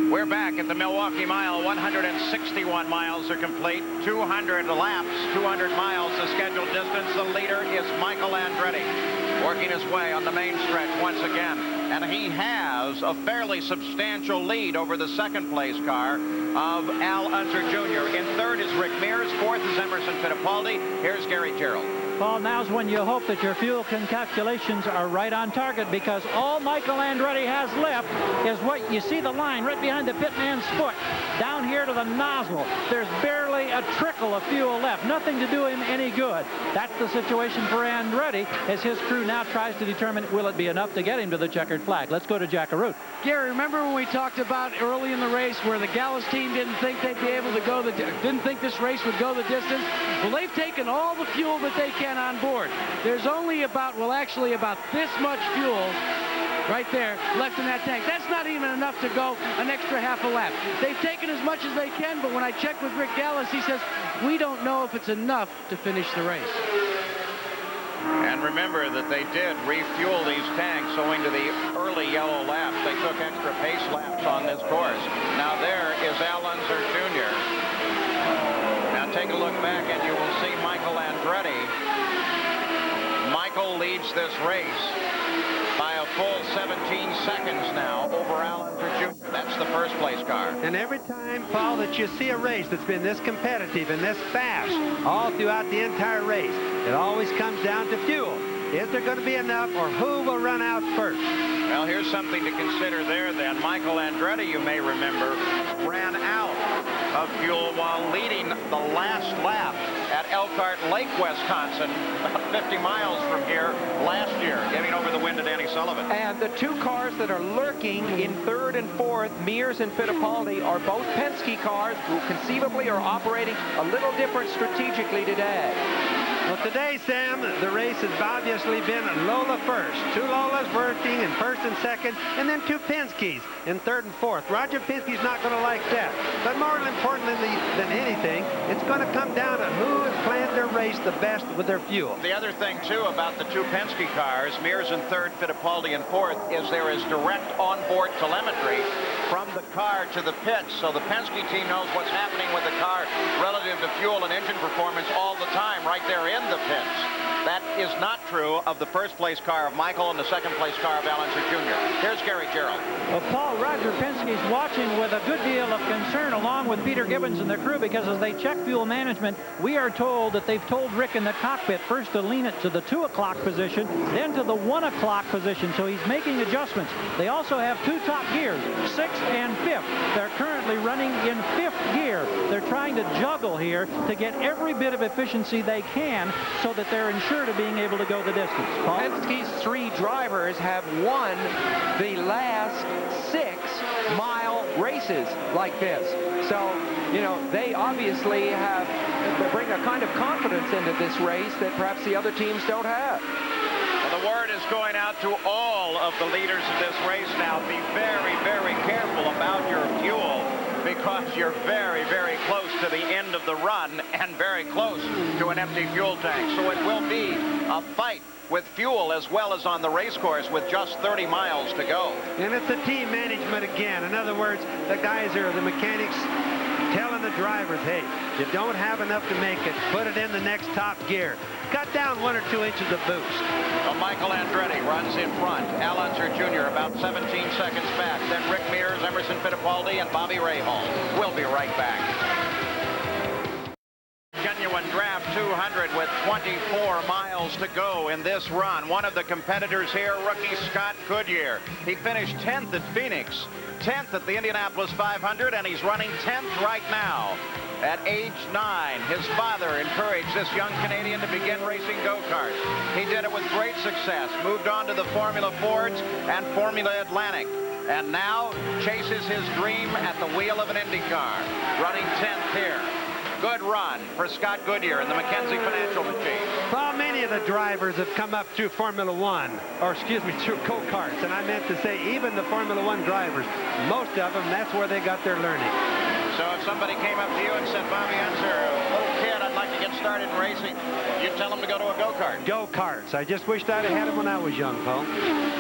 We're back at the Milwaukee Mile. 161 miles are complete. 200 laps, 200 miles the scheduled distance. The leader is Michael Andretti, working his way on the main stretch once again. And he has a fairly substantial lead over the second place car of Al Unser Jr. In third is Rick Mears. Fourth is Emerson Fittipaldi. Here's Gary Gerald. Paul, now's when you hope that your fuel calculations are right on target, because all Michael Andretti has left is what you see, the line right behind the pit man's foot, down here to the nozzle. There's barely barely a trickle of fuel left. Nothing to do him any good. That's the situation for Andretti as his crew now tries to determine will it be enough to get him to the checkered flag. Let's go to Jack Arute. Gary, remember when we talked about early in the race where the Gallus team didn't think they'd be able to go didn't think this race would go the distance? Well, they've taken all the fuel that they can on board. There's only about, well, actually about this much fuel right there left in that tank. That's not even enough to go an extra half a lap. They've taken as much as they can, but when I checked with Rick Gallus, he says, we don't know if it's enough to finish the race. And remember that they did refuel these tanks owing to the early yellow laps. They took extra pace laps on this course. Now there is Al Unser Jr. Now take a look back and you will see Michael Andretti. Michael leads this race by a full 17 seconds now over Al Unser Jr. That's the first place car. And every time, Paul, that you see a race that's been this competitive and this fast all throughout the entire race, it always comes down to fuel. Is there going to be enough, or who will run out first? Well, here's something to consider there then. Michael Andretti, you may remember, ran out of fuel while leading the last lap at Elkhart Lake, Wisconsin, about 50 miles from here last year, giving over the win to Danny Sullivan. And the two cars that are lurking in third and fourth, Mears and Fittipaldi, are both Penske cars who conceivably are operating a little different strategically today. Well, today, Sam, the race has obviously been Lola first. Two Lolas working in first and second, and then two Penskes in third and fourth. Roger Penske's not going to like that. But more important than anything, it's going to come down to who has planned their race the best with their fuel. The other thing, too, about the two Penske cars, Mears in third, Fittipaldi in fourth, is there is direct onboard telemetry from the car to the pits. So the Penske team knows what's happening with the car relative to fuel and engine performance all the time right there in the pits. That is not true of the first place car of Michael and the second place car of Al Unser Jr. Here's Gary Gerald. Well, Paul, Roger Penske's watching with a good deal of concern along with Peter Gibbons and the crew, because as they check fuel management, we are told that they've told Rick in the cockpit first to lean it to the 2 o'clock position, then to the 1 o'clock position. So he's making adjustments. They also have two top gears, 6th and 5th. They're currently running in 5th gear. They're trying to juggle here to get every bit of efficiency they can so that they're ensured of being able to go the distance. Paul? Penske's three drivers have won the last 6-mile races like this. So, you know, they obviously they bring a kind of confidence into this race that perhaps the other teams don't have. Well, the word is going out to all of the leaders of this race now. Be very, very careful about your fuel, because you're very, very close to the end of the run and very close to an empty fuel tank. So it will be a fight with fuel as well as on the race course with just 30 miles to go. And it's the team management again. In other words, the guys are the mechanics telling the drivers, hey, you don't have enough to make it. Put it in the next top gear. Cut down 1 or 2 inches of boost. So Michael Andretti runs in front. Al Unser Jr. about 17 seconds back. Then Rick Mears, Emerson Fittipaldi, and Bobby Rahal. We'll be right back. Genuine Draft 200 with 24 miles to go in this run. One of the competitors here, rookie Scott Goodyear. He finished 10th at Phoenix, 10th at the Indianapolis 500, and he's running 10th right now. At age 9, his father encouraged this young Canadian to begin racing go-karts. He did it with great success, moved on to the Formula Fords and Formula Atlantic, and now chases his dream at the wheel of an Indy car, running 10th here. Good run for Scott Goodyear in the McKenzie Financial Machine. Well, many of the drivers have come up through Formula One, or excuse me, through go-karts, and I meant to say even the Formula One drivers, most of them, that's where they got their learning. So if somebody came up to you and said, Bobby Unser, little kid, I'd like to get started in racing, you'd tell them to go to a go-kart. Go-karts. I just wished I'd have had them when I was young, Paul.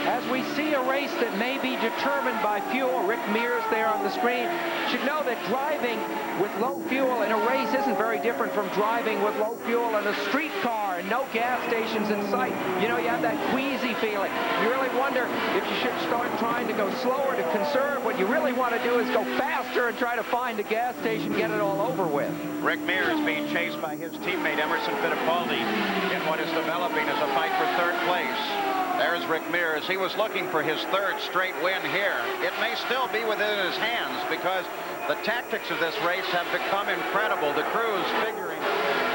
As we see a race that may be determined by fuel, Rick Mears there on the screen should know that driving with low fuel in a race isn't very different from driving with low fuel in a street car and no gas stations in sight. You know, you have that queasy feeling. You really wonder if you should start trying to go slower to conserve. What you really want to do is go faster and try to find a gas station, get it all over with. Rick Mears being chased by his teammate Emerson Fittipaldi in what is developing as a fight for third place. There's Rick Mears. He was looking for his third straight win here. It may still be within his hands because the tactics of this race have become incredible. The crews figuring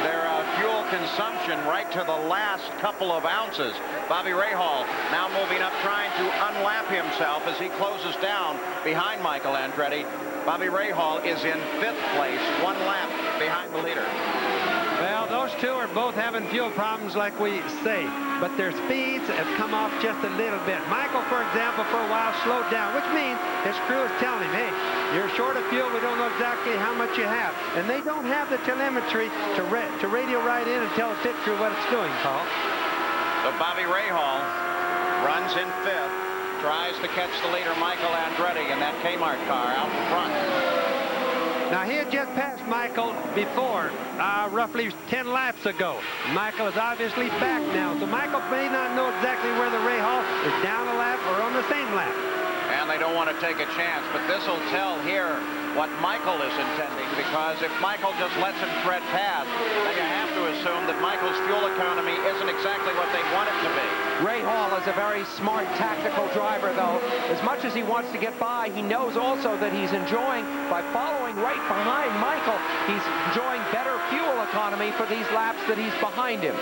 their fuel consumption right to the last couple of ounces. Bobby Rahal now moving up, trying to unlap himself as he closes down behind Michael Andretti. Bobby Rahal is in 5th place, 1 lap behind the leader. Well, those two are both having fuel problems like we say, but their speeds have come off just a little bit. Michael, for example, for a while slowed down, which means his crew is telling him, hey, you're short of fuel, we don't know exactly how much you have. And they don't have the telemetry to radio right in and tell the pit crew what it's doing, Paul. So Bobby Rahal runs in 5th, tries to catch the leader, Michael Andretti, in that Kmart car out in front. Now, he had just passed Michael before, roughly 10 laps ago. Michael is obviously back now, so Michael may not know exactly whether Rahal is down a lap or on the same lap. And they don't want to take a chance, but this will tell here what Michael is intending, because if Michael just lets him thread past, then you have to assume that Michael's fuel economy isn't exactly what they want it to be. Rahal is a very smart tactical driver, though. As much as he wants to get by, he knows also that he's enjoying, by following right behind Michael, he's enjoying better fuel economy for these laps that he's behind him.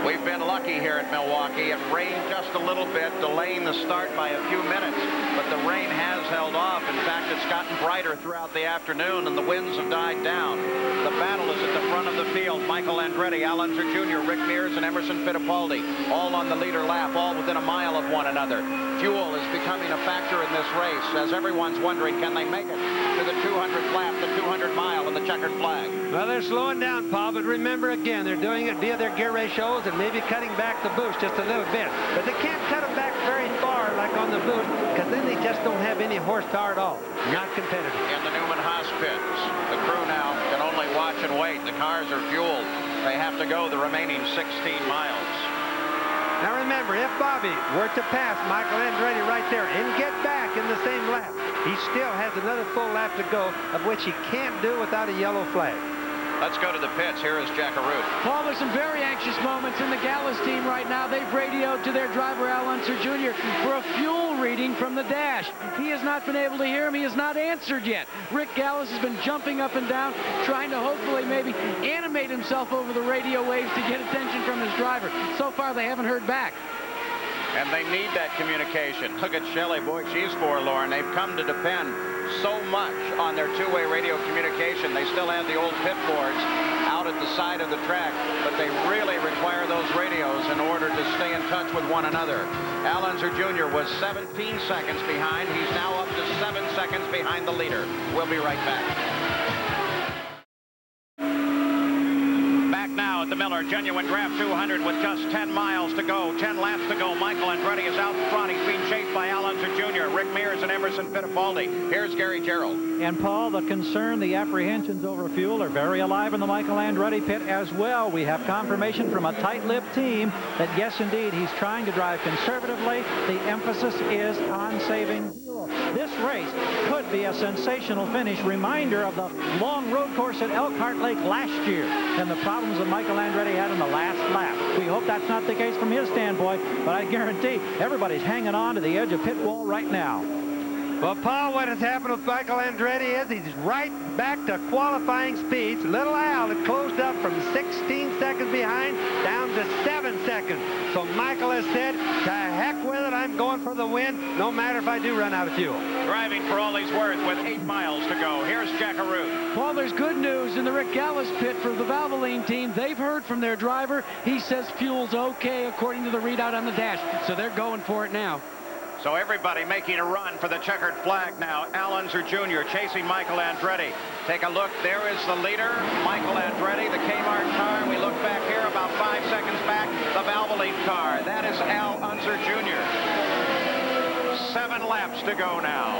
We've been lucky here at Milwaukee. It rained just a little bit, delaying the start by a few minutes, but the rain has held off. In fact, it's gotten brighter throughout the afternoon, and the winds have died down. The battle is at the front of the field. Michael Andretti, Al Unser Jr., Rick Mears, and Emerson Fittipaldi, all on the leader lap, all within a mile of one another. Fuel is becoming a factor in this race, as everyone's wondering, can they make it to the 200th lap, the 200 mile, and the checkered flag? Well, they're slowing down, Paul, but remember, again, they're doing it via their gear ratios and maybe cutting back the boost just a little bit. But they can't cut them back very far like on the boost, because then they just don't have any horsepower at all. Not competitive. In the Newman Haas pits, the crew now can only watch and wait. The cars are fueled. They have to go the remaining 16 miles. Now remember, if Bobby were to pass Michael Andretti right there and get back in the same lap, he still has another full lap to go, of which he can't do without a yellow flag. Let's go to the pits. Here is Jack Arute. Paul, there's some very anxious moments in the Gallus team right now. They've radioed to their driver, Al Unser Jr., for a fuel reading from the dash. He has not been able to hear him. He has not answered yet. Rick Gallus has been jumping up and down, trying to hopefully maybe animate himself over the radio waves to get attention from his driver. So far, they haven't heard back. And they need that communication. Look at Shelley. Boy, she's forlorn. They've come to depend so much on their two-way radio communication. They still have the old pit boards out at the side of the track, but they really require those radios in order to stay in touch with one another. Al Unser Jr. was 17 seconds behind. He's now up to 7 seconds behind the leader. We'll be right back. Now at the Miller Genuine Draft 200 with just 10 miles to go, 10 laps to go. Michael Andretti is out in front. He's being chased by Al Unser Jr., Rick Mears, and Emerson Fittipaldi. Here's Gary Gerald. And Paul, the concern, the apprehensions over fuel are very alive in the Michael Andretti pit as well. We have confirmation from a tight-lipped team that yes, indeed, he's trying to drive conservatively. The emphasis is on saving fuel. This race could be a sensational finish. Reminder of the long road course at Elkhart Lake last year and the problems that Michael Andretti had in the last lap. We hope that's not the case from his standpoint, but I guarantee everybody's hanging on to the edge of pit wall right now. Well, Paul, what has happened with Michael Andretti is he's right back to qualifying speeds. Little Al had closed up from 16 seconds behind down to 7 seconds. So Michael has said, to heck with it, I'm going for the win, no matter if I do run out of fuel. Driving for all he's worth with 8 miles to go. Here's Jack Arute. Well, there's good news in the Rick Gallus pit for the Valvoline team. They've heard from their driver. He says fuel's okay according to the readout on the dash. So they're going for it now. So everybody making a run for the checkered flag now. Al Unser Jr. chasing Michael Andretti. Take a look. There is the leader, Michael Andretti, the Kmart car. We look back here about 5 seconds back, the Valvoline car. That is Al Unser Jr. 7 laps to go now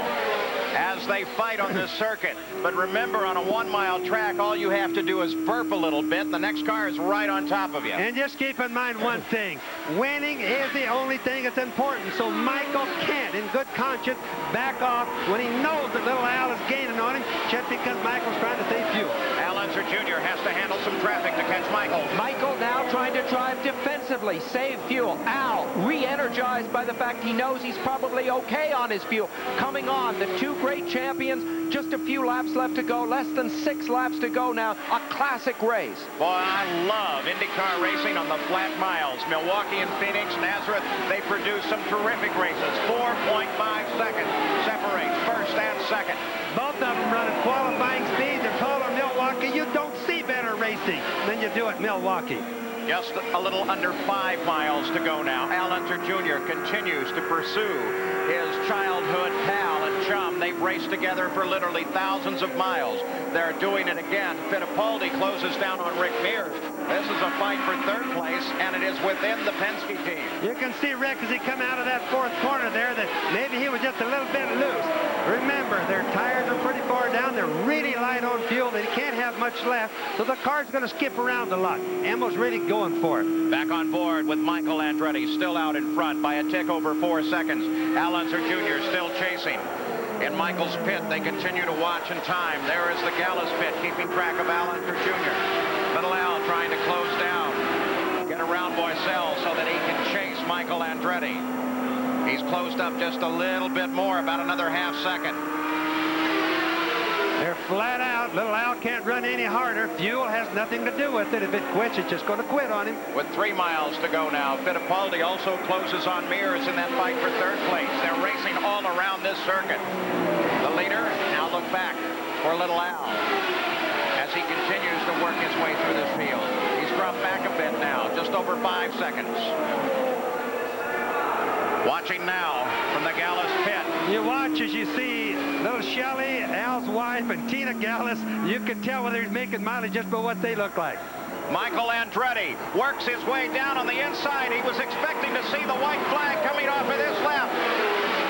as they fight on this circuit. But remember, on a 1-mile track, all you have to do is burp a little bit, and the next car is right on top of you. And just keep in mind one thing. Winning is the only thing that's important. So Michael can't, in good conscience, back off when he knows that little Al is gaining on him just because Michael's trying to save fuel. Al Unser Jr. has to handle some traffic to catch Michael. Michael now trying to drive defensively, save fuel. Al, re-energized by the fact he knows he's probably okay on his fuel. Coming on, the two great champions, just a few laps left to go, less than 6 laps to go now. A classic race. Boy, I love IndyCar racing on the flat miles. Milwaukee and Phoenix, Nazareth, they produce some terrific races. 4.5 seconds separates first and second. Both of them running qualifying speeds at Polar Milwaukee. You don't see better racing than you do at Milwaukee. Just a little under 5 miles to go now. Al Unser Jr. continues to pursue his childhood pal and chum. They've raced together for literally thousands of miles. They're doing it again. Fittipaldi closes down on Rick Mears. This is a fight for 3rd place, and it is within the Penske team. You can see Rick as he come out of that 4th corner there that maybe he was just a little bit loose. Remember, their tires are pretty far down. They're really light on fuel. They can't have much left, so the car's going to skip around a lot. Emma's really going for it. Back on board with Michael Andretti, still out in front by a tick over 4 seconds. Al Unser Jr. still chasing. In Michael's pit, they continue to watch in time. There is the Gallus pit, keeping track of Al Unser Jr. Little Al trying to close down, get around Boisel so that he can chase Michael Andretti. He's closed up just a little bit more, about another half second. They're flat out. Little Al can't run any harder. Fuel has nothing to do with it. If it quits, it's just going to quit on him. With 3 miles to go now, Fittipaldi also closes on Mears in that fight for 3rd place. They're racing all around this circuit. The leader now look back for little Al as he continues to work his way through this field. He's dropped back a bit now, just over 5 seconds. Watching now from the Gallus pit. You watch as you see little Shelley, Al's wife, and Tina Gallus. You can tell whether he's making mileage just by what they look like. Michael Andretti works his way down on the inside. He was expecting to see the white flag coming off of this lap.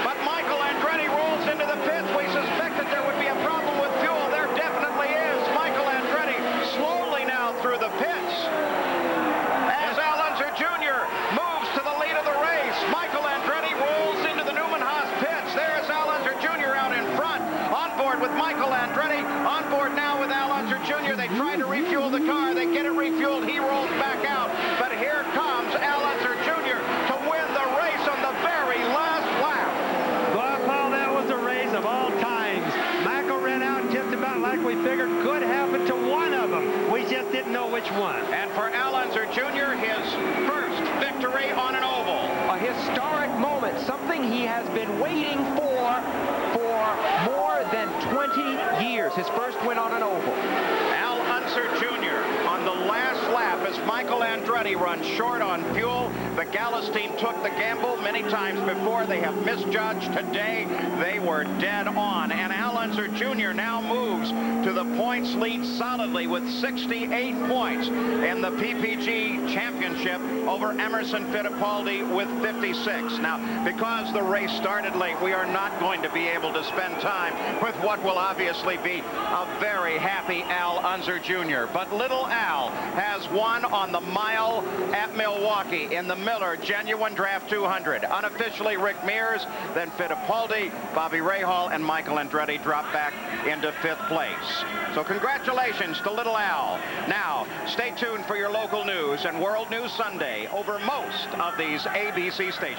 But Michael Andretti rolls into the pits. We suspect that there would be a problem with fuel. There definitely is. Michael Andretti slowly now through the pits. As Al Unser Jr. moves to the lead of the race, Michael Andretti rolls into the Newman Haas pits. There's Al Unser Jr. out in front. On board with Michael Andretti. On board now with Al Unser Jr. They try to refuel the car. They get it refueled. He rolls back out. But here comes Al Unser Jr. to win the race on the very last lap. Well, Paul, that was a race of all times. Michael ran out just about like we figured could happen to one of them. We just didn't know which one. And for Al Unser Jr., his first victory on an oval. A historic moment, something he has been waiting for more than 20 years. His first win on an oval. Al Unser Jr. on the last lap as Michael Andretti runs short on fuel. The Gallus team took the gamble many times before. They have misjudged. Today, they were dead on. And Al Unser Jr. now moves to the points lead solidly with 68 points in the PPG Championship over Emerson Fittipaldi with 56. Now, because the race started late, we are not going to be able to spend time with what will obviously be a very happy Al Unser Jr. But little Al has won on the mile at Milwaukee in the Miller Genuine Draft 200. Unofficially, Rick Mears, then Fittipaldi, Bobby Rahal, and Michael Andretti drop back into 5th place. So congratulations to little Al. Now, stay tuned for your local news and World News Sunday over most of these ABC stations.